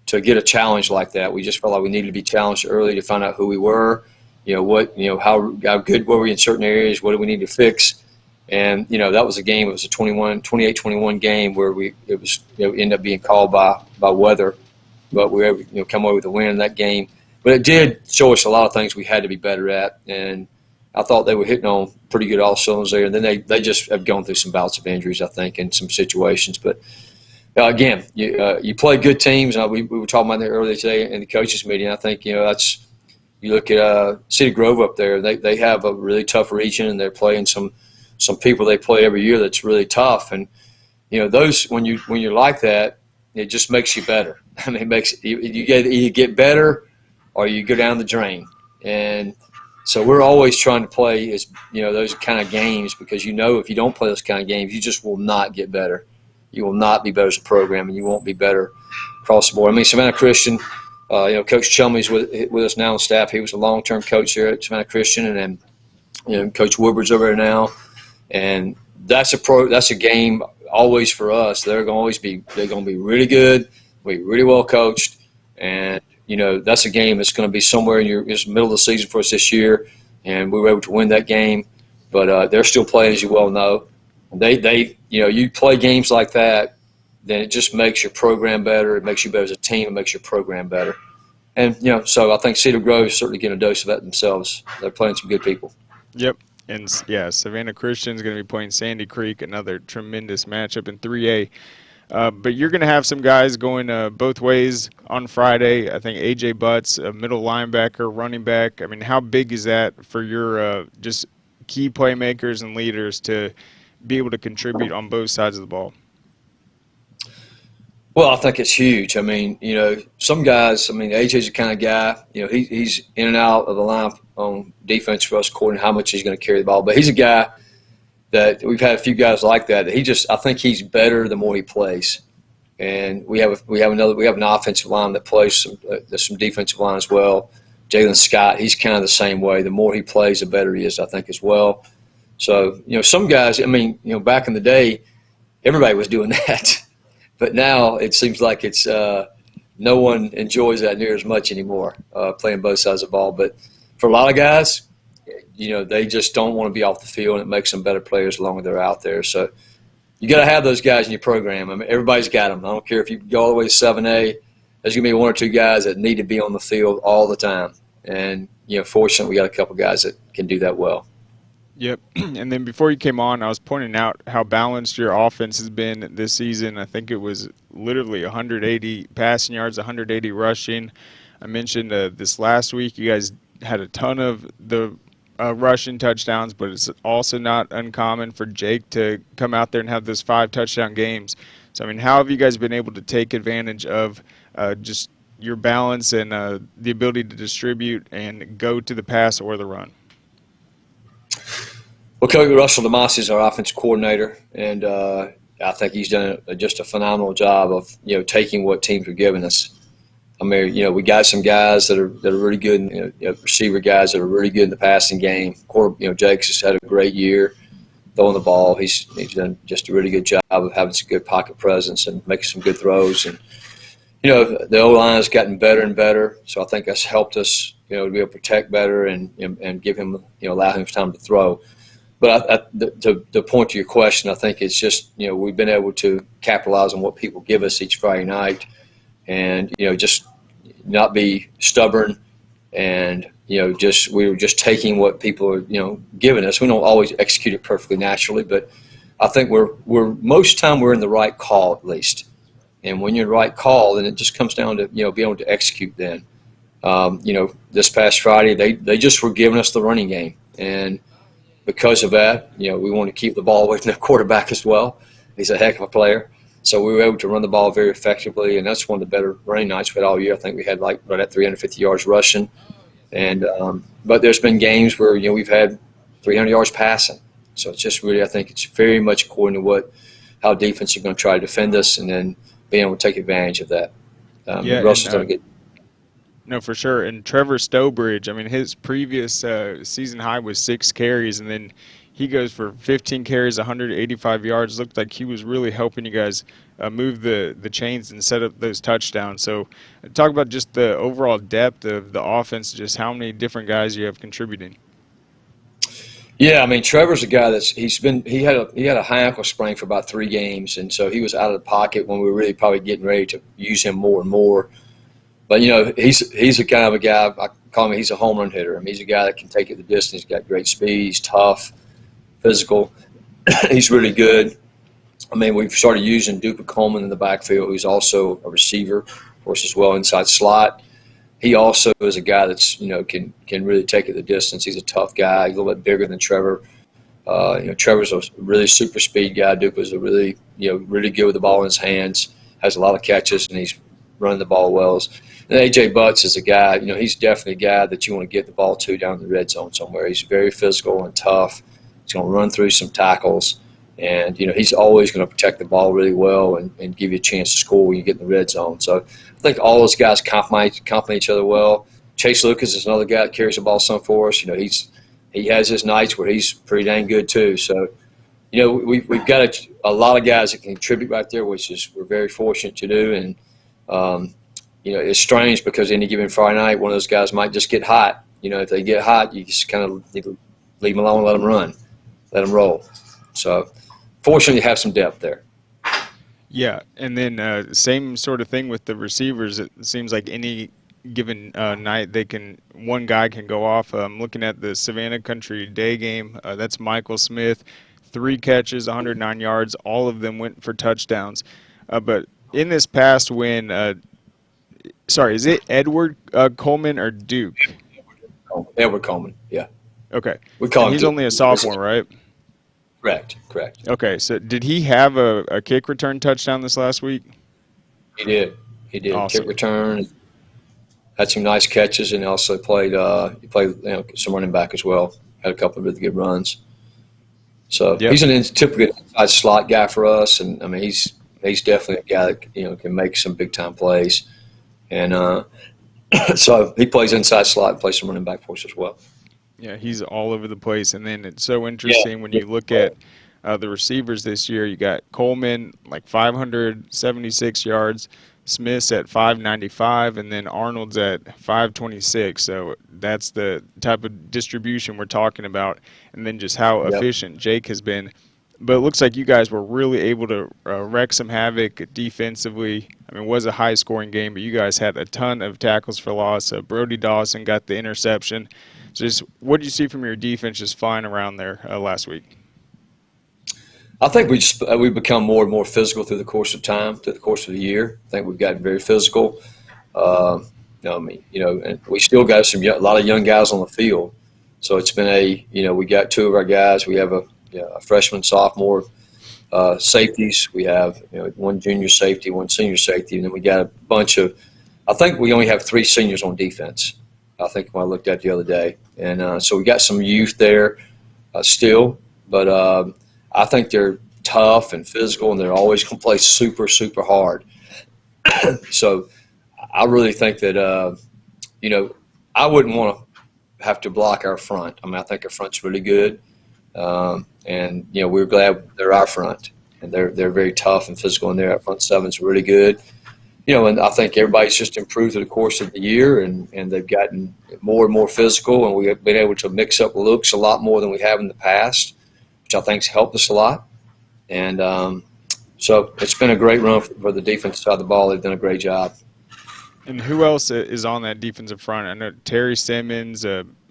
to get a challenge like that. We just felt like we needed to be challenged early to find out who we were, how good were we in certain areas, what do we need to fix. And, that was a game. It was a 28-21 game where ended up being called by weather, but we were able to come away with a win in that game. But it did show us a lot of things we had to be better at, and I thought they were hitting on pretty good all cylinders there. And then they just have gone through some bouts of injuries, I think, in some situations. But, again, you play good teams. We were talking about that earlier today in the coaches meeting. I think, that's – you look at Cedar Grove up there. They have a really tough region, and they're playing some people they play every year that's really tough. And, those when you're like that, it just makes you better. I mean, it makes you either get better or you go down the drain. And so we're always trying to play those kind of games, because if you don't play those kind of games, you just will not get better. You will not be better as a program, and you won't be better across the board. I mean, Savannah Christian, Coach Chumley's with us now on staff. He was a long-term coach here at Savannah Christian, and then Coach Woodward's over there now. And that's a game always for us. They're going to be really good, be really well coached, and that's a game that's going to be somewhere in the middle of the season for us this year, and we were able to win that game. But they're still playing, as you well know. You play games like that, then it just makes your program better. It makes you better as a team. It makes your program better. And so I think Cedar Grove is certainly getting a dose of that themselves. They're playing some good people. Yep. And, Savannah Christian is going to be playing Sandy Creek, another tremendous matchup in 3A. But you're going to have some guys going both ways on Friday. I think A.J. Butts, a middle linebacker, running back. I mean, how big is that for your just key playmakers and leaders to be able to contribute on both sides of the ball? Well, I think it's huge. I mean, some guys, A.J.'s the kind of guy, he's in and out of the line on defense for us according to how much he's going to carry the ball. But he's a guy that we've had a few guys like that. I think he's better the more he plays. And we have an offensive line that plays there's some defensive line as well. Jalen Scott, he's kind of the same way. The more he plays, the better he is, I think, as well. So, some guys, back in the day, everybody was doing that. But now it seems like it's no one enjoys that near as much anymore, playing both sides of the ball. But for a lot of guys, they just don't want to be off the field, and it makes them better players the longer they're out there. So you got to have those guys in your program. Everybody's got them. I don't care if you go all the way to 7A. There's going to be one or two guys that need to be on the field all the time. And, fortunately, we got a couple guys that can do that well. Yep. And then before you came on, I was pointing out how balanced your offense has been this season. I think it was literally 180 passing yards, 180 rushing. I mentioned this last week you guys had a ton of the rushing touchdowns, but it's also not uncommon for Jake to come out there and have those 5 touchdown games. So, I mean, how have you guys been able to take advantage of just your balance and the ability to distribute and go to the pass or the run? Well, Coach Russell DeMasi is our offensive coordinator, and I think he's done just a phenomenal job of taking what teams are giving us. I mean, we got some guys that are really good, receiver guys that are really good in the passing game. Jake's has had a great year throwing the ball. He's done just a really good job of having some good pocket presence and making some good throws. And the O-line has gotten better and better, so I think that's helped us, to be able to protect better and give him, allow him time to throw. But to point to your question, I think it's just, we've been able to capitalize on what people give us each Friday night and, just not be stubborn and, we were just taking what people are, giving us. We don't always execute it perfectly naturally, but I think we're most time we're in the right call at least. And when you're in the right call, then it just comes down to, being able to execute then. This past Friday, they just were giving us the running game. And because of that, we want to keep the ball away from the quarterback as well. He's a heck of a player. So we were able to run the ball very effectively, and that's one of the better running nights we had all year. I think we had right at 350 yards rushing. And but there's been games where, we've had 300 yards passing. So it's just really, I think it's very much according to how defense are going to try to defend us and then being able to take advantage of that. Russell's going to get. No, for sure. And Trevor Stowbridge, I mean, his previous season high was 6 carries, and then he goes for 15 carries, 185 yards. Looked like he was really helping you guys move the chains and set up those touchdowns. So talk about just the overall depth of the offense, just how many different guys you have contributing. Yeah, I mean, Trevor's a guy he had a high ankle sprain for about 3 games, and so he was out of the pocket when we were really probably getting ready to use him more and more. But, he's a kind of a guy, I call him, he's a home run hitter. I mean, he's a guy that can take it the distance. He's got great speed. He's tough, physical. He's really good. I mean, we've started using Duper Coleman in the backfield, who's also a receiver, of course, as well, inside slot. He also is a guy that's, can really take it the distance. He's a tough guy, a little bit bigger than Trevor. Trevor's a really super speed guy. Duper's a really, really good with the ball in his hands, has a lot of catches, and he's running the ball well. And A.J. Butts is a guy, he's definitely a guy that you want to get the ball to down in the red zone somewhere. He's very physical and tough. He's going to run through some tackles. And, he's always going to protect the ball really well and give you a chance to score when you get in the red zone. So I think all those guys complement each other well. Chase Lucas is another guy that carries the ball some for us. He has his nights where he's pretty dang good too. So, we've got a lot of guys that can contribute right there, which is we're very fortunate to do. And, it's strange because any given Friday night, one of those guys might just get hot. If they get hot, you just kind of need to leave them alone, let them run, let them roll. So, fortunately, you have some depth there. Yeah, and then same sort of thing with the receivers. It seems like any given night, one guy can go off. Looking at the Savannah Country Day game, that's Michael Smith, 3 catches, 109 yards. All of them went for touchdowns. But in this past win, is it Edward Coleman or Duke? Edward Coleman, yeah. Okay. We call him he's Duke. only a sophomore, right? Correct. Okay, so did he have a kick return touchdown this last week? He did. Awesome. Kick return, had some nice catches, and also played some running back as well. Had a couple of really good runs. So He's a typical inside slot guy for us, and I mean he's definitely a guy that can make some big time plays, and so he plays inside slot and plays some running back for us as well. Yeah, he's all over the place. And then it's so interesting when you look at the receivers this year. You got Coleman, like 576 yards, Smith's at 595, and then Arnold's at 526. So that's the type of distribution we're talking about. And then just how efficient Jake has been. But it looks like you guys were really able to wreak some havoc defensively. I mean, it was a high-scoring game, but you guys had a ton of tackles for loss. Brody Dawson got the interception. So just what did you see from your defense just flying around there last week? I think we've become more and more physical through the course of time, through the course of the year. I think we've gotten very physical. I mean, and we still got a lot of young guys on the field. So it's been we got two of our guys. We have a freshman, sophomore safeties. We have one junior safety, one senior safety, and then we got a bunch of. I think we only have 3 seniors on defense. I think when I looked at the other day, and so we got some youth there still, but I think they're tough and physical, and they're always going to play super, super hard. So I really think that I wouldn't want to have to block our front. I mean, I think our front's really good. And we're glad they're our front, and they're very tough and physical, and their front seven's really good. And I think everybody's just improved through the course of the year, and they've gotten more and more physical, and we've been able to mix up looks a lot more than we have in the past, which I think's helped us a lot. And so it's been a great run for the defensive side of the ball. They've done a great job. And who else is on that defensive front? I know Terry Simmons.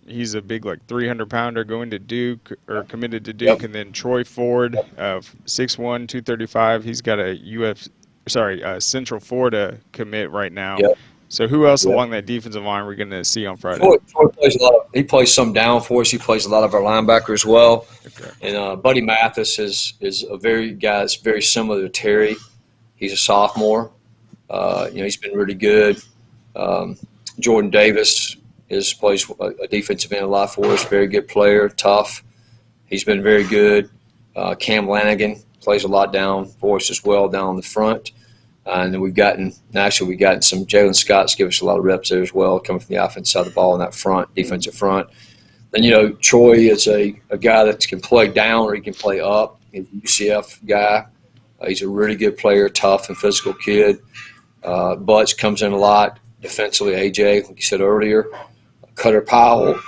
He's a big 300-pounder going to Duke or committed to Duke, Yep. and then Troy Ford, 6'1", 235. He's got a Central Florida commit right now. Yep. So who else Yep. along that defensive line we're going to see on Friday? Troy plays a lot. He plays some down for us. He plays a lot of our linebacker as well. Okay. And Buddy Mathis is a guy that's very similar to Terry. He's a sophomore. He's been really good. Jordan Davis plays a defensive end a lot for us. Very good player, tough. He's been very good. Cam Lanigan plays a lot down for us as well, down the front. And then we've gotten some Jalen Scott's give us a lot of reps there as well, coming from the offensive side of the ball in that front, defensive front. Then, Troy is a guy that can play down or he can play up. He's a UCF guy. He's a really good player, tough and physical kid. Butch comes in a lot defensively. AJ, like you said earlier, Cutter Powell,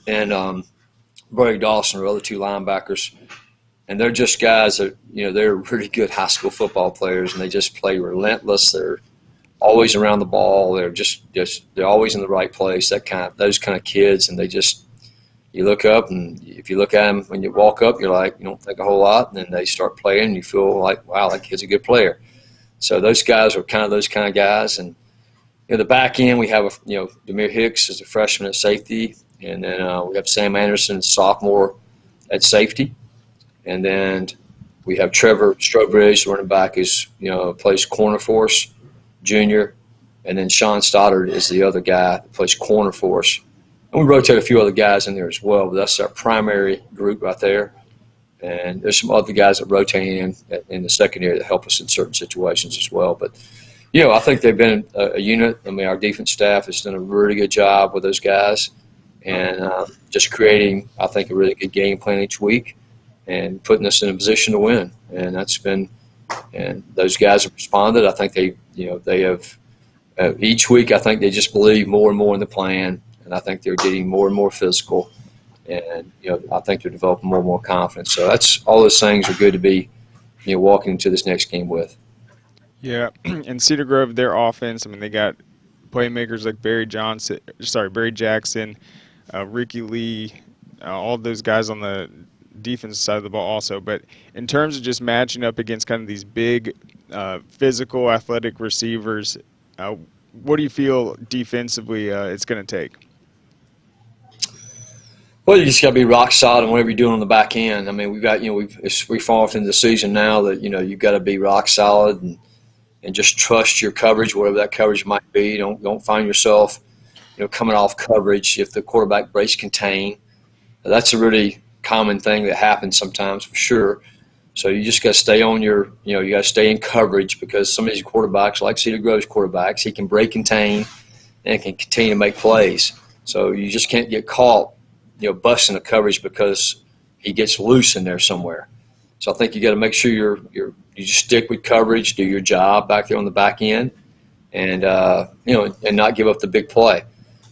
and Brody Dawson are other 2 linebackers. And they're just guys that, they're really good high school football players, and they just play relentless. They're always around the ball. They're they're always in the right place. Those kind of kids, and you look up, and if you look at them when you walk up, you're like, you don't think a whole lot, and then they start playing, and you feel like, wow, that kid's a good player. So those guys are kind of those kind of guys. And the back end, we have Demir Hicks is a freshman at safety, and then we have Sam Anderson, sophomore at safety. And then we have Trevor Strobridge, running back, who's plays corner for us, junior. And then Sean Stoddard is the other guy that plays corner for us. And we rotate a few other guys in there as well, but that's our primary group right there. And there's some other guys that rotate in the secondary that help us in certain situations as well. But, I think they've been a unit. I mean, our defense staff has done a really good job with those guys, and just creating, I think, a really good game plan each week, and putting us in a position to win. And and those guys have responded. I think they have each week. I think they just believe more and more in the plan, and I think they're getting more and more physical, and I think they're developing more and more confidence. So that's all those things are good to be walking into this next game with. Yeah, and Cedar Grove, their offense, I mean, they got playmakers like Barry Jackson, Ricky Lee, all those guys on the defensive side of the ball also. But in terms of just matching up against kind of these big, physical, athletic receivers, what do you feel defensively it's going to take? Well, you just got to be rock solid in whatever you're doing on the back end. I mean, we've got we fall into the season now that you've got to be rock solid and just trust your coverage, whatever that coverage might be. Don't find yourself coming off coverage if the quarterback breaks contain. That's a really common thing that happens sometimes for sure. So you just got to stay on you got to stay in coverage, because some of these quarterbacks, like Cedar Grove's quarterbacks, he can break contain and can continue to make plays. So you just can't get caught busting the coverage because he gets loose in there somewhere. So I think you got to make sure you just stick with coverage, do your job back there on the back end, and and not give up the big play.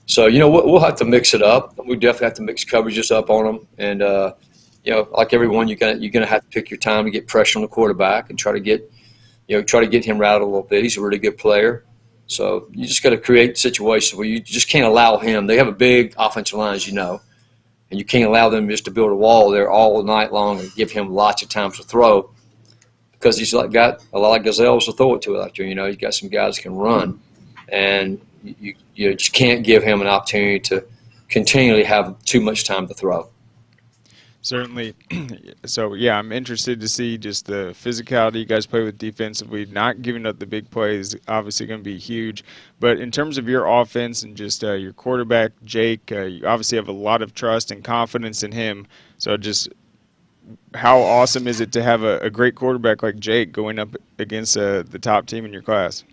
So we'll have to mix it up. We definitely have to mix coverages up on them, and like everyone, you're gonna have to pick your time to get pressure on the quarterback and try to get him rattled a little bit. He's a really good player. So you just got to create situations where you just can't allow him. They have a big offensive line, as you know, and you can't allow them just to build a wall there all night long and give him lots of times to throw, because he's got a lot of gazelles to throw it to out there. He's got some guys that can run, and you just can't give him an opportunity to continually have too much time to throw. Certainly. So, yeah, I'm interested to see just the physicality you guys play with defensively. Not giving up the big plays is obviously going to be huge. But in terms of your offense and just your quarterback, Jake, you obviously have a lot of trust and confidence in him. So just how awesome is it to have a great quarterback like Jake going up against the top team in your class?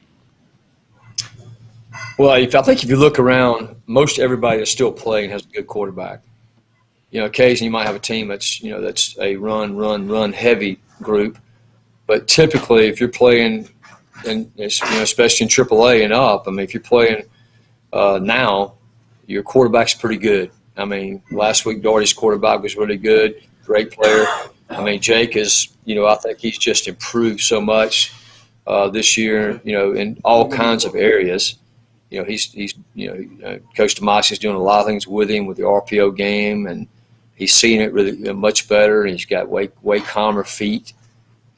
Well, I think if you look around, most everybody that's still playing has a good quarterback. Occasionally you might have a team that's a run heavy group, but typically if you're playing, and especially in AAA and up, I mean, if you're playing now, your quarterback's pretty good. I mean, last week Dougherty's quarterback was really good, great player. I mean, Jake is, I think he's just improved so much this year, in all kinds of areas. He's Coach Demasi's doing a lot of things with him with the RPO game, and he's seeing it really much better, and he's got way calmer feet.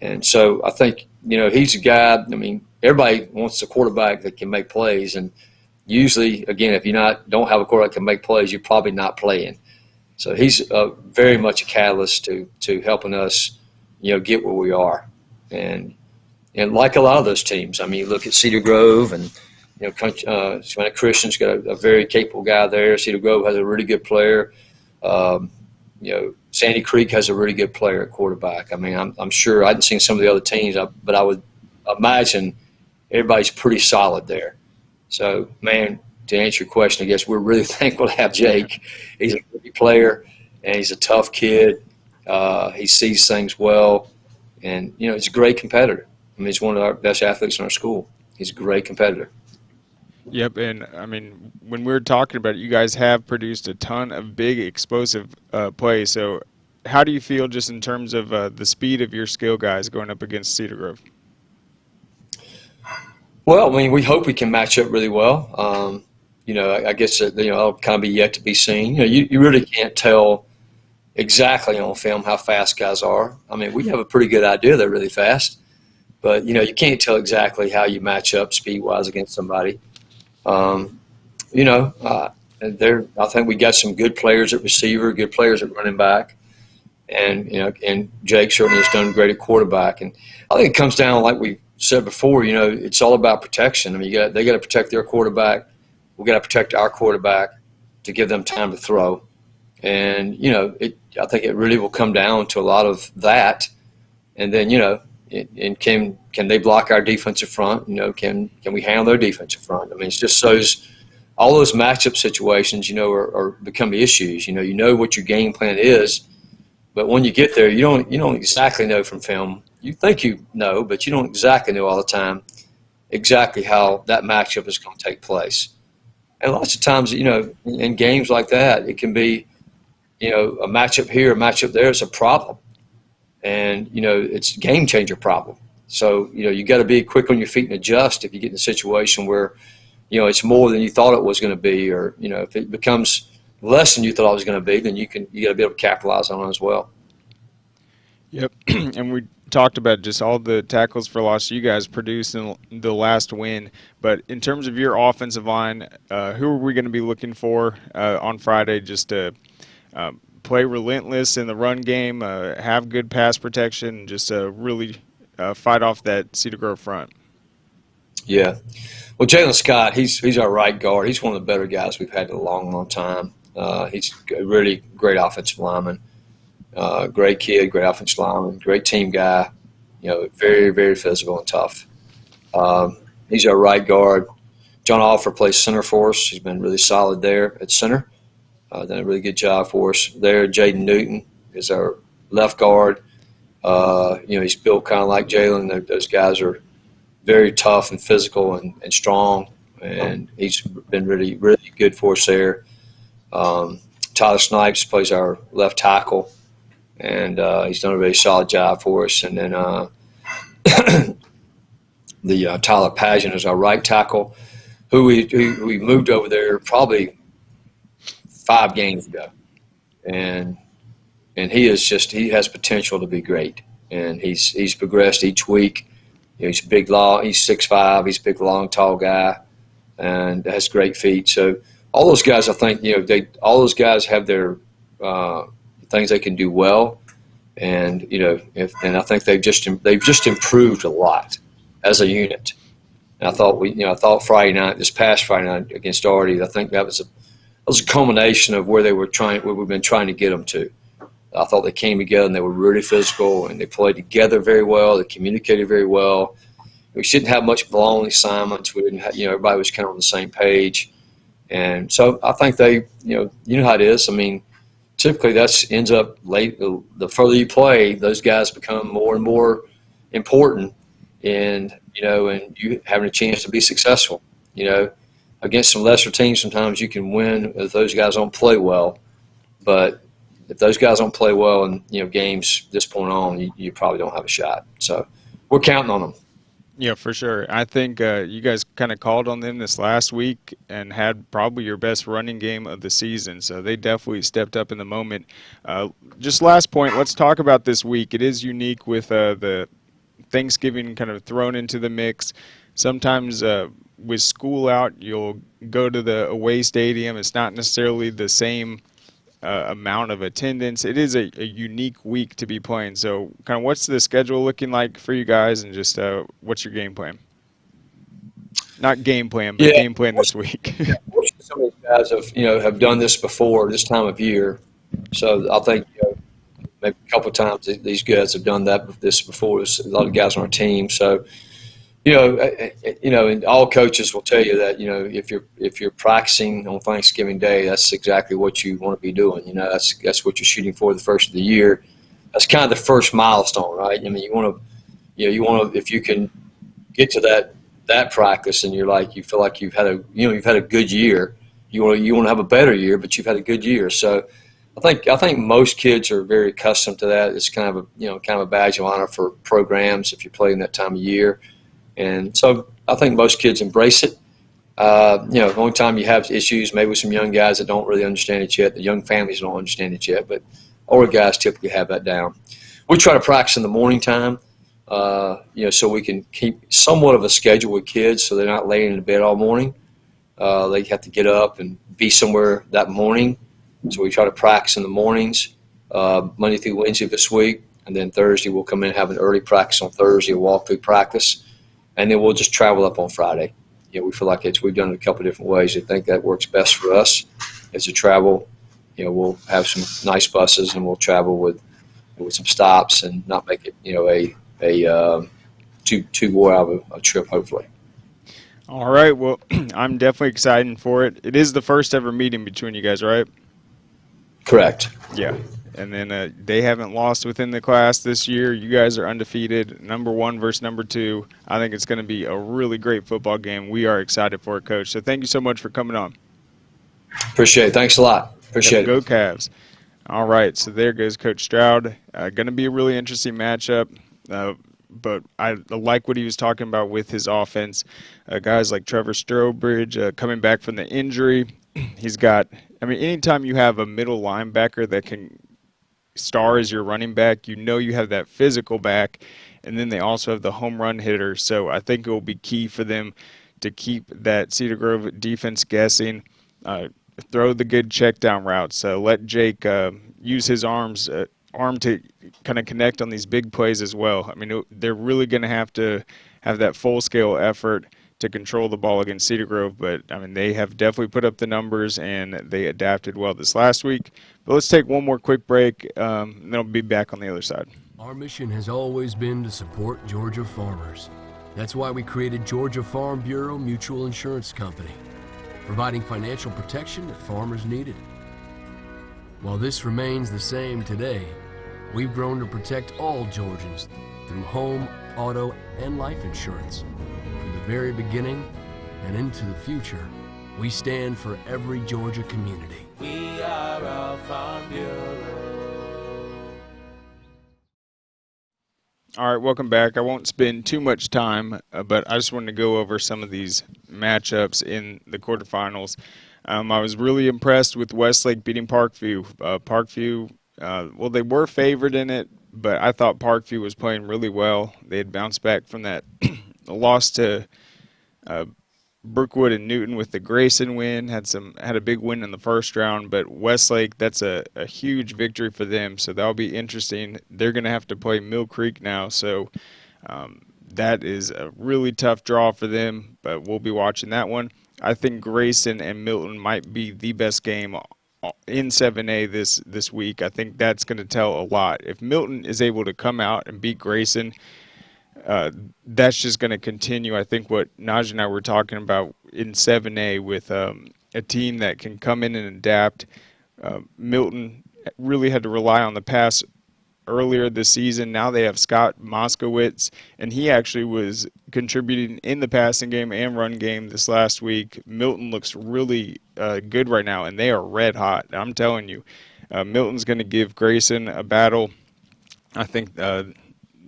And so I think, he's a guy, I mean, everybody wants a quarterback that can make plays. And usually, again, if you don't have a quarterback that can make plays, you're probably not playing. So he's very much a catalyst to helping us, get where we are. And like a lot of those teams, I mean, you look at Cedar Grove and, Savannah Christian's got a very capable guy there. Cedar Grove has a really good player. Sandy Creek has a really good player at quarterback. I mean, I'm sure I hadn't seen some of the other teams, but I would imagine everybody's pretty solid there. So, man, to answer your question, I guess we're really thankful to have Jake. He's a good player, and he's a tough kid. He sees things well, and, he's a great competitor. I mean, he's one of our best athletes in our school. He's a great competitor. Yep, and I mean, when we were talking about it, you guys have produced a ton of big, explosive plays. So how do you feel just in terms of the speed of your skill guys going up against Cedar Grove? Well, I mean, we hope we can match up really well. I guess, it'll kind of be yet to be seen. You really can't tell exactly on film how fast guys are. I mean, we have a pretty good idea they're really fast, but, you can't tell exactly how you match up speed-wise against somebody. I think we got some good players at receiver, good players at running back, and and Jake certainly has done great at quarterback. And I think it comes down, like we said before, it's all about protection. I mean, they got to protect their quarterback. We got to protect our quarterback to give them time to throw. And I think it really will come down to a lot of that. And then and can they block our defensive front? Can we handle their defensive front? I mean, it's just all those matchup situations, are become issues. You know what your game plan is, but when you get there, you don't exactly know from film. You think you know, but you don't exactly know all the time exactly how that matchup is going to take place. And lots of times, in games like that, it can be, a matchup here, a matchup there is a problem. And, it's a game changer problem. So, you got to be quick on your feet and adjust if you get in a situation where, it's more than you thought it was going to be, or, if it becomes less than you thought it was going to be, then you got to be able to capitalize on it as well. Yep. And we talked about just all the tackles for loss you guys produced in the last win. But in terms of your offensive line, who are we going to be looking for on Friday just to play relentless in the run game, have good pass protection, just really fight off that Cedar Grove front? Yeah. Well, Jalen Scott, he's our right guard. He's one of the better guys we've had in a long, long time. He's a really great offensive lineman, great kid, great offensive lineman, great team guy, very, very physical and tough. He's our right guard. John Alford plays center for us. He's been really solid there at center. Done a really good job for us there. Jaden Newton is our left guard. He's built kind of like Jalen. Those guys are very tough and physical and strong, and he's been really, really good for us there. Tyler Snipes plays our left tackle, and he's done a really solid job for us. And then Tyler Pageant is our right tackle, who we moved over there probably 5 games ago, and he has potential to be great, and he's progressed each week. He's a big, long. He's 6'5". He's a big, long, tall guy. and has great feet. So all those guys, I think, all those guys have their things they can do well, and and I think they've just improved a lot as a unit. And I thought this past Friday night against Dougherty, I think that was a culmination of where we've been trying to get them to. I thought they came together and they were really physical and they played together very well. They communicated very well. We didn't have much long assignments. We didn't have, everybody was kind of on the same page. And so I think they, you know how it is. I mean, typically that ends up late. The further you play, those guys become more and more important, and you having a chance to be successful. Against some lesser teams, sometimes you can win if those guys don't play well. But if those guys don't play well in games this point on, you probably don't have a shot. So we're counting on them. Yeah, for sure. I think you guys kind of called on them this last week and had probably your best running game of the season. So they definitely stepped up in the moment. Just last point, let's talk about this week. It is unique with the Thanksgiving kind of thrown into the mix. Sometimes with school out, you'll go to the away stadium. It's not necessarily the same amount of attendance. It is a unique week to be playing. So kind of what's the schedule looking like for you guys, and just what's your game plan? Not game plan, but game plan this week. Some of these guys have done this before this time of year. So I think maybe a couple of times these guys have done this before. There's a lot of guys on our team. So and all coaches will tell you that if you're practicing on Thanksgiving Day, that's exactly what you want to be doing. That's what you're shooting for the first of the year. That's kind of the first milestone, right? I mean, you want to if you can get to that practice and you feel like you've had a good year. You want to have a better year, but you've had a good year. So I think most kids are very accustomed to that. It's kind of a badge of honor for programs if you play in that time of year. And so I think most kids embrace it. The only time you have issues, maybe with some young guys that don't really understand it yet, the young families don't understand it yet, but older guys typically have that down. We try to practice in the morning time, so we can keep somewhat of a schedule with kids so they're not laying in bed all morning. They have to get up and be somewhere that morning. So we try to practice in the mornings, Monday through Wednesday this week, and then Thursday we'll come in and have an early practice on Thursday, a walkthrough practice. And then we'll just travel up on Friday. We feel like we've done it a couple of different ways. I think that works best for us is to travel. We'll have some nice buses and we'll travel with some stops and not make it, a too wore out of a trip, hopefully. All right. Well, I'm definitely excited for it. It is the first ever meeting between you guys, right? Correct. Yeah. And then they haven't lost within the class this year. You guys are undefeated, number 1 versus number 2. I think it's going to be a really great football game. We are excited for it, Coach. So thank you so much for coming on. Appreciate it. Thanks a lot. Appreciate it. Go Cavs. All right, so there goes Coach Stroud. Going to be a really interesting matchup, but I like what he was talking about with his offense. Guys like Trevor Strobridge coming back from the injury. He's got – anytime you have a middle linebacker that can – star as your running back, you have that physical back, and then they also have the home run hitter. So I think it will be key for them to keep that Cedar Grove defense guessing, throw the good check down routes, let Jake use his arm to kind of connect on these big plays as well. They're really going to have that full scale effort to control the ball against Cedar Grove, but they have definitely put up the numbers and they adapted well this last week. But let's take one more quick break, and then we'll be back on the other side. Our mission has always been to support Georgia farmers. That's why we created Georgia Farm Bureau Mutual Insurance Company, providing financial protection that farmers needed. While this remains the same today, we've grown to protect all Georgians through home, auto, and life insurance. From the very beginning and into the future, we stand for every Georgia community. We are our Farm Bureau. All right, welcome back. I won't spend too much time, but I just wanted to go over some of these matchups in the quarterfinals. I was really impressed with Westlake beating Parkview. Parkview, they were favored in it, but I thought Parkview was playing really well. They had bounced back from that loss to Brookwood and Newton with the Grayson win had a big win in the first round, but Westlake, that's a huge victory for them, so that'll be interesting. They're going to have to play Mill Creek now, so that is a really tough draw for them, but we'll be watching that one. I think Grayson and Milton might be the best game in 7A this week. I think that's going to tell a lot. If Milton is able to come out and beat Grayson, that's just going to continue. I think what Najeh and I were talking about in 7A with a team that can come in and adapt. Milton really had to rely on the pass earlier this season. Now they have Scott Moskowitz, and he actually was contributing in the passing game and run game this last week. Milton looks really good right now, and they are red hot. I'm telling you, Milton's going to give Grayson a battle. I think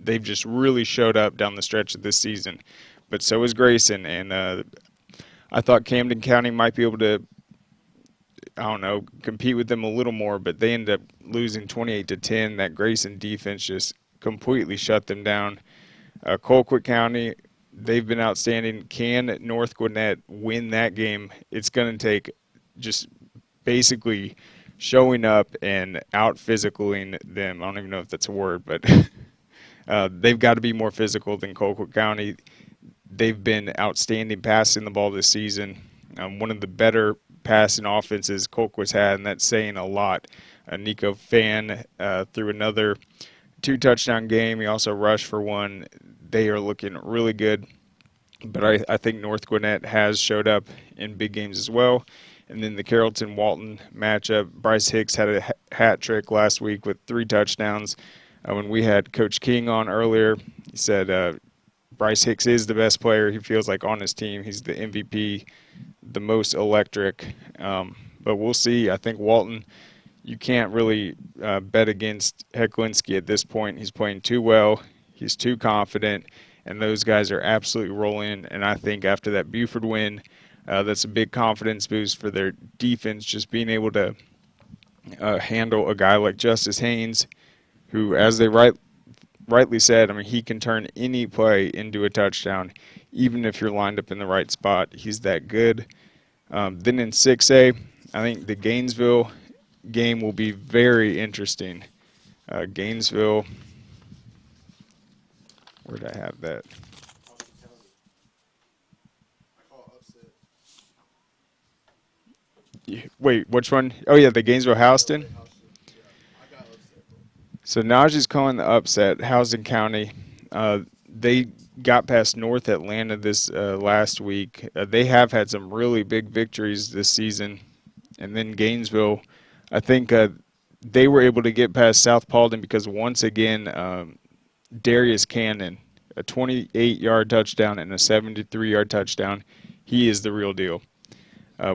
they've just really showed up down the stretch of this season, but so is Grayson, and I thought Camden County might be able to, I don't know, compete with them a little more, but they ended up losing 28-10. That Grayson defense just completely shut them down. Colquitt County, they've been outstanding. Can North Gwinnett win that game? It's going to take just basically showing up and out-physicaling them. I don't even know if that's a word, but they've got to be more physical than Colquitt County. They've been outstanding passing the ball this season. One of the better passing offenses Colquitt's had, and that's saying a lot. Nico Fan threw another 2-touchdown game. He also rushed for one. They are looking really good. But I think North Gwinnett has showed up in big games as well. And then the Carrollton-Walton matchup, Bryce Hicks had a hat trick last week with 3 touchdowns. When we had Coach King on earlier, he said Bryce Hicks is the best player he feels like on his team. He's the MVP, the most electric. But we'll see. I think Walton, you can't really bet against Hecklinski at this point. He's playing too well. He's too confident. And those guys are absolutely rolling. And I think after that Buford win, that's a big confidence boost for their defense, just being able to handle a guy like Justice Haynes, who, as they rightly said, I mean, he can turn any play into a touchdown, even if you're lined up in the right spot. He's that good. Then in 6A, I think the Gainesville game will be very interesting. Gainesville, where did I have that? Wait, which one? Oh, yeah, the Gainesville-Houston. So Najeh's calling the upset. Houston County, they got past North Atlanta this last week. They have had some really big victories this season. And then Gainesville, I think they were able to get past South Paulding because once again, Darius Cannon, a 28-yard touchdown and a 73-yard touchdown. He is the real deal.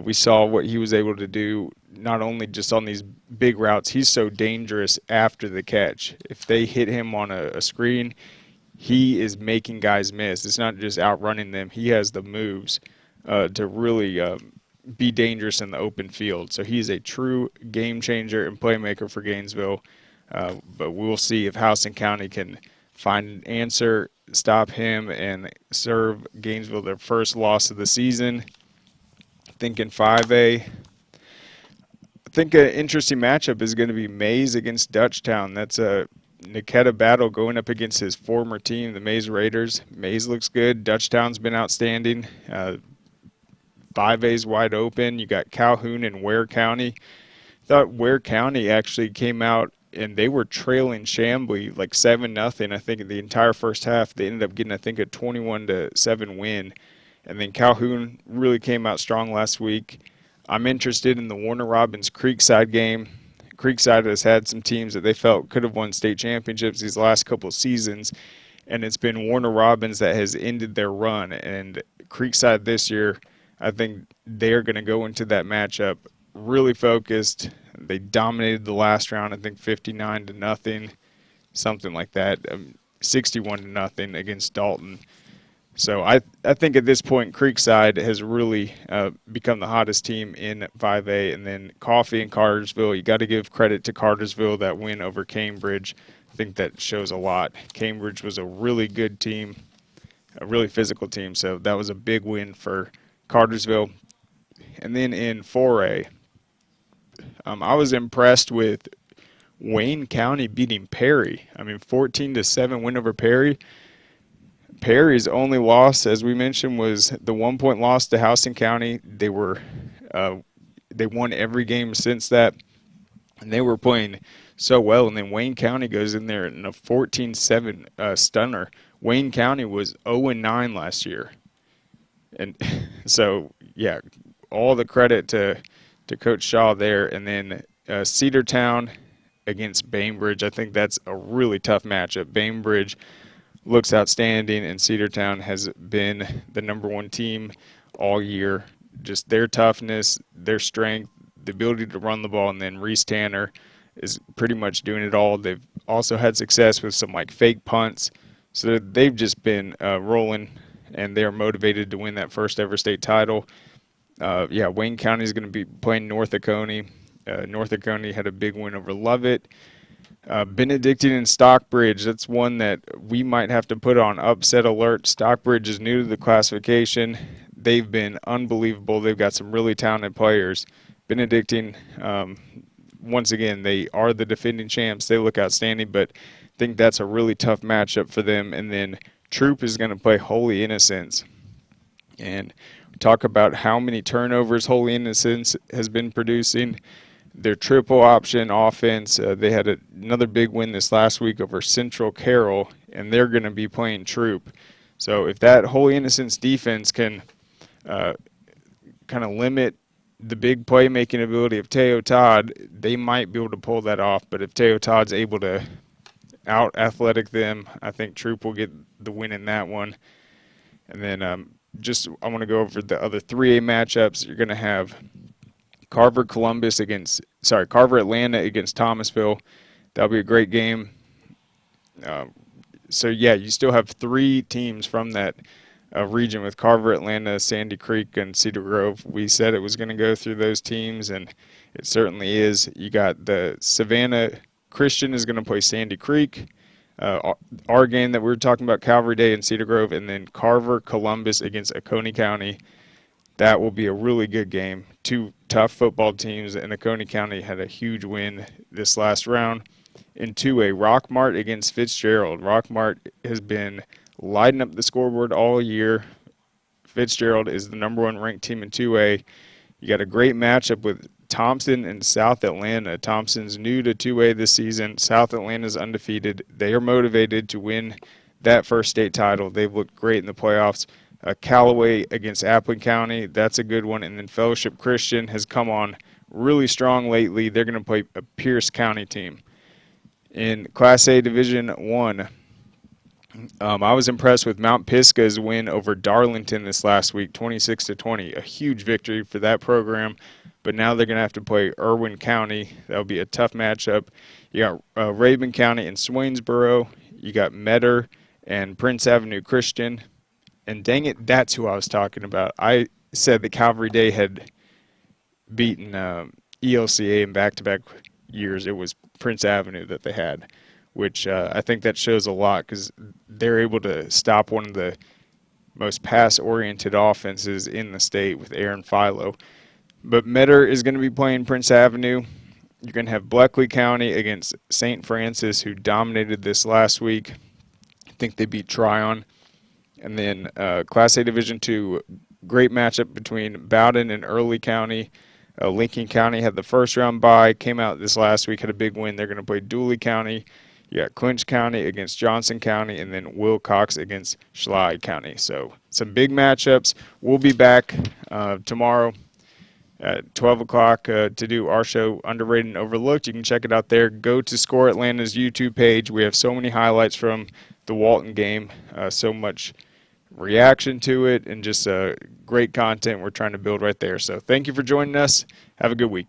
We saw what he was able to do, not only just on these big routes. He's so dangerous after the catch. If they hit him on a screen, he is making guys miss. It's not just outrunning them. He has the moves to really be dangerous in the open field. So he's a true game changer and playmaker for Gainesville. But we'll see if Houston County can find an answer, stop him, and serve Gainesville their first loss of the season. Thinking 5A. I think an interesting matchup is going to be Mays against Dutchtown. That's a Niketa battle going up against his former team, the Mays Raiders. Mays looks good. Dutchtown's been outstanding. 5A's wide open. You got Calhoun and Ware County. Thought Ware County actually came out and they were trailing Chamblee like 7-0. I think in the entire first half they ended up getting, I think, a 21-7 win. And then Calhoun really came out strong last week. I'm interested in the Warner Robins Creekside game. Creekside has had some teams that they felt could have won state championships these last couple of seasons, and it's been Warner Robins that has ended their run. And Creekside this year, I think they're going to go into that matchup really focused. They dominated the last round, I think 59-0, something like that, 61-0 against Dalton. So I think at this point, Creekside has really become the hottest team in 5A. And then Coffee and Cartersville, you got to give credit to Cartersville, that win over Cambridge. I think that shows a lot. Cambridge was a really good team, a really physical team. So that was a big win for Cartersville. And then in 4A, I was impressed with Wayne County beating Perry. 14-7 win over Perry. Perry's only loss, as we mentioned, was the 1-point loss to Houston County. They won every game since that, and they were playing so well. And then Wayne County goes in there in a 14-7 stunner. Wayne County was 0-9 last year, and so yeah, all the credit to Coach Shaw there. And then Cedartown against Bainbridge. I think that's a really tough matchup. Bainbridge looks outstanding, and Cedartown has been the number one team all year. Just their toughness, their strength, the ability to run the ball, and then Reese Tanner is pretty much doing it all. They've also had success with some fake punts, so they've just been rolling, and they're motivated to win that first ever state title. Wayne County is going to be playing North Oconee. North Oconee had a big win over Lovett. Benedictine and Stockbridge, that's one that we might have to put on upset alert. Stockbridge is new to the classification. They've been unbelievable. They've got some really talented players. Benedictine, once again, they are the defending champs. They look outstanding, but I think that's a really tough matchup for them. And then Troop is going to play Holy Innocents. And we talk about how many turnovers Holy Innocents has been producing. Their triple option offense, they had another big win this last week over Central Carroll, and they're going to be playing Troop. So if that Holy Innocents defense can kind of limit the big playmaking ability of Teo Todd, they might be able to pull that off. But if Teo Todd's able to out-athletic them, I think Troop will get the win in that one. And then I want to go over the other 3A matchups. You're going to have Carver Atlanta against Thomasville. That'll be a great game. You still have 3 teams from that region with Carver, Atlanta, Sandy Creek, and Cedar Grove. We said it was going to go through those teams, and it certainly is. You got the Savannah Christian is going to play Sandy Creek. Our game that we were talking about, Calvary Day and Cedar Grove, and then Carver Columbus against Oconee County. That will be a really good game. 2 tough football teams, and Oconee County had a huge win this last round. In 2A, Rockmart against Fitzgerald. Rockmart has been lighting up the scoreboard all year. Fitzgerald is the number 1 ranked team in 2A. You got a great matchup with Thompson and South Atlanta. Thompson's new to 2A this season. South Atlanta's undefeated. They are motivated to win that first state title. They've looked great in the playoffs. Callaway against Appling County, that's a good one. And then Fellowship Christian has come on really strong lately. They're going to play a Pierce County team. In Class A Division I, I was impressed with Mount Pisgah's win over Darlington this last week, 26-20. A huge victory for that program. But now they're going to have to play Irwin County. That'll be a tough matchup. You got Rabun County and Swainsboro. You got Metter and Prince Avenue Christian. And dang it, that's who I was talking about. I said that Calvary Day had beaten ELCA in back-to-back years. It was Prince Avenue that they had, which I think that shows a lot because they're able to stop one of the most pass-oriented offenses in the state with Aaron Philo. But Metter is going to be playing Prince Avenue. You're going to have Bleckley County against St. Francis, who dominated this last week. I think they beat Tryon. And then Class A Division II, great matchup between Bowden and Early County. Lincoln County had the first round bye, came out this last week, had a big win. They're going to play Dooley County. You got Clinch County against Johnson County, and then Wilcox against Schley County. So some big matchups. We'll be back tomorrow at 12 o'clock to do our show, Underrated and Overlooked. You can check it out there. Go to Score Atlanta's YouTube page. We have so many highlights from the Walton game, so much reaction to it, and just great content we're trying to build right there. So thank you for joining us. Have a good week.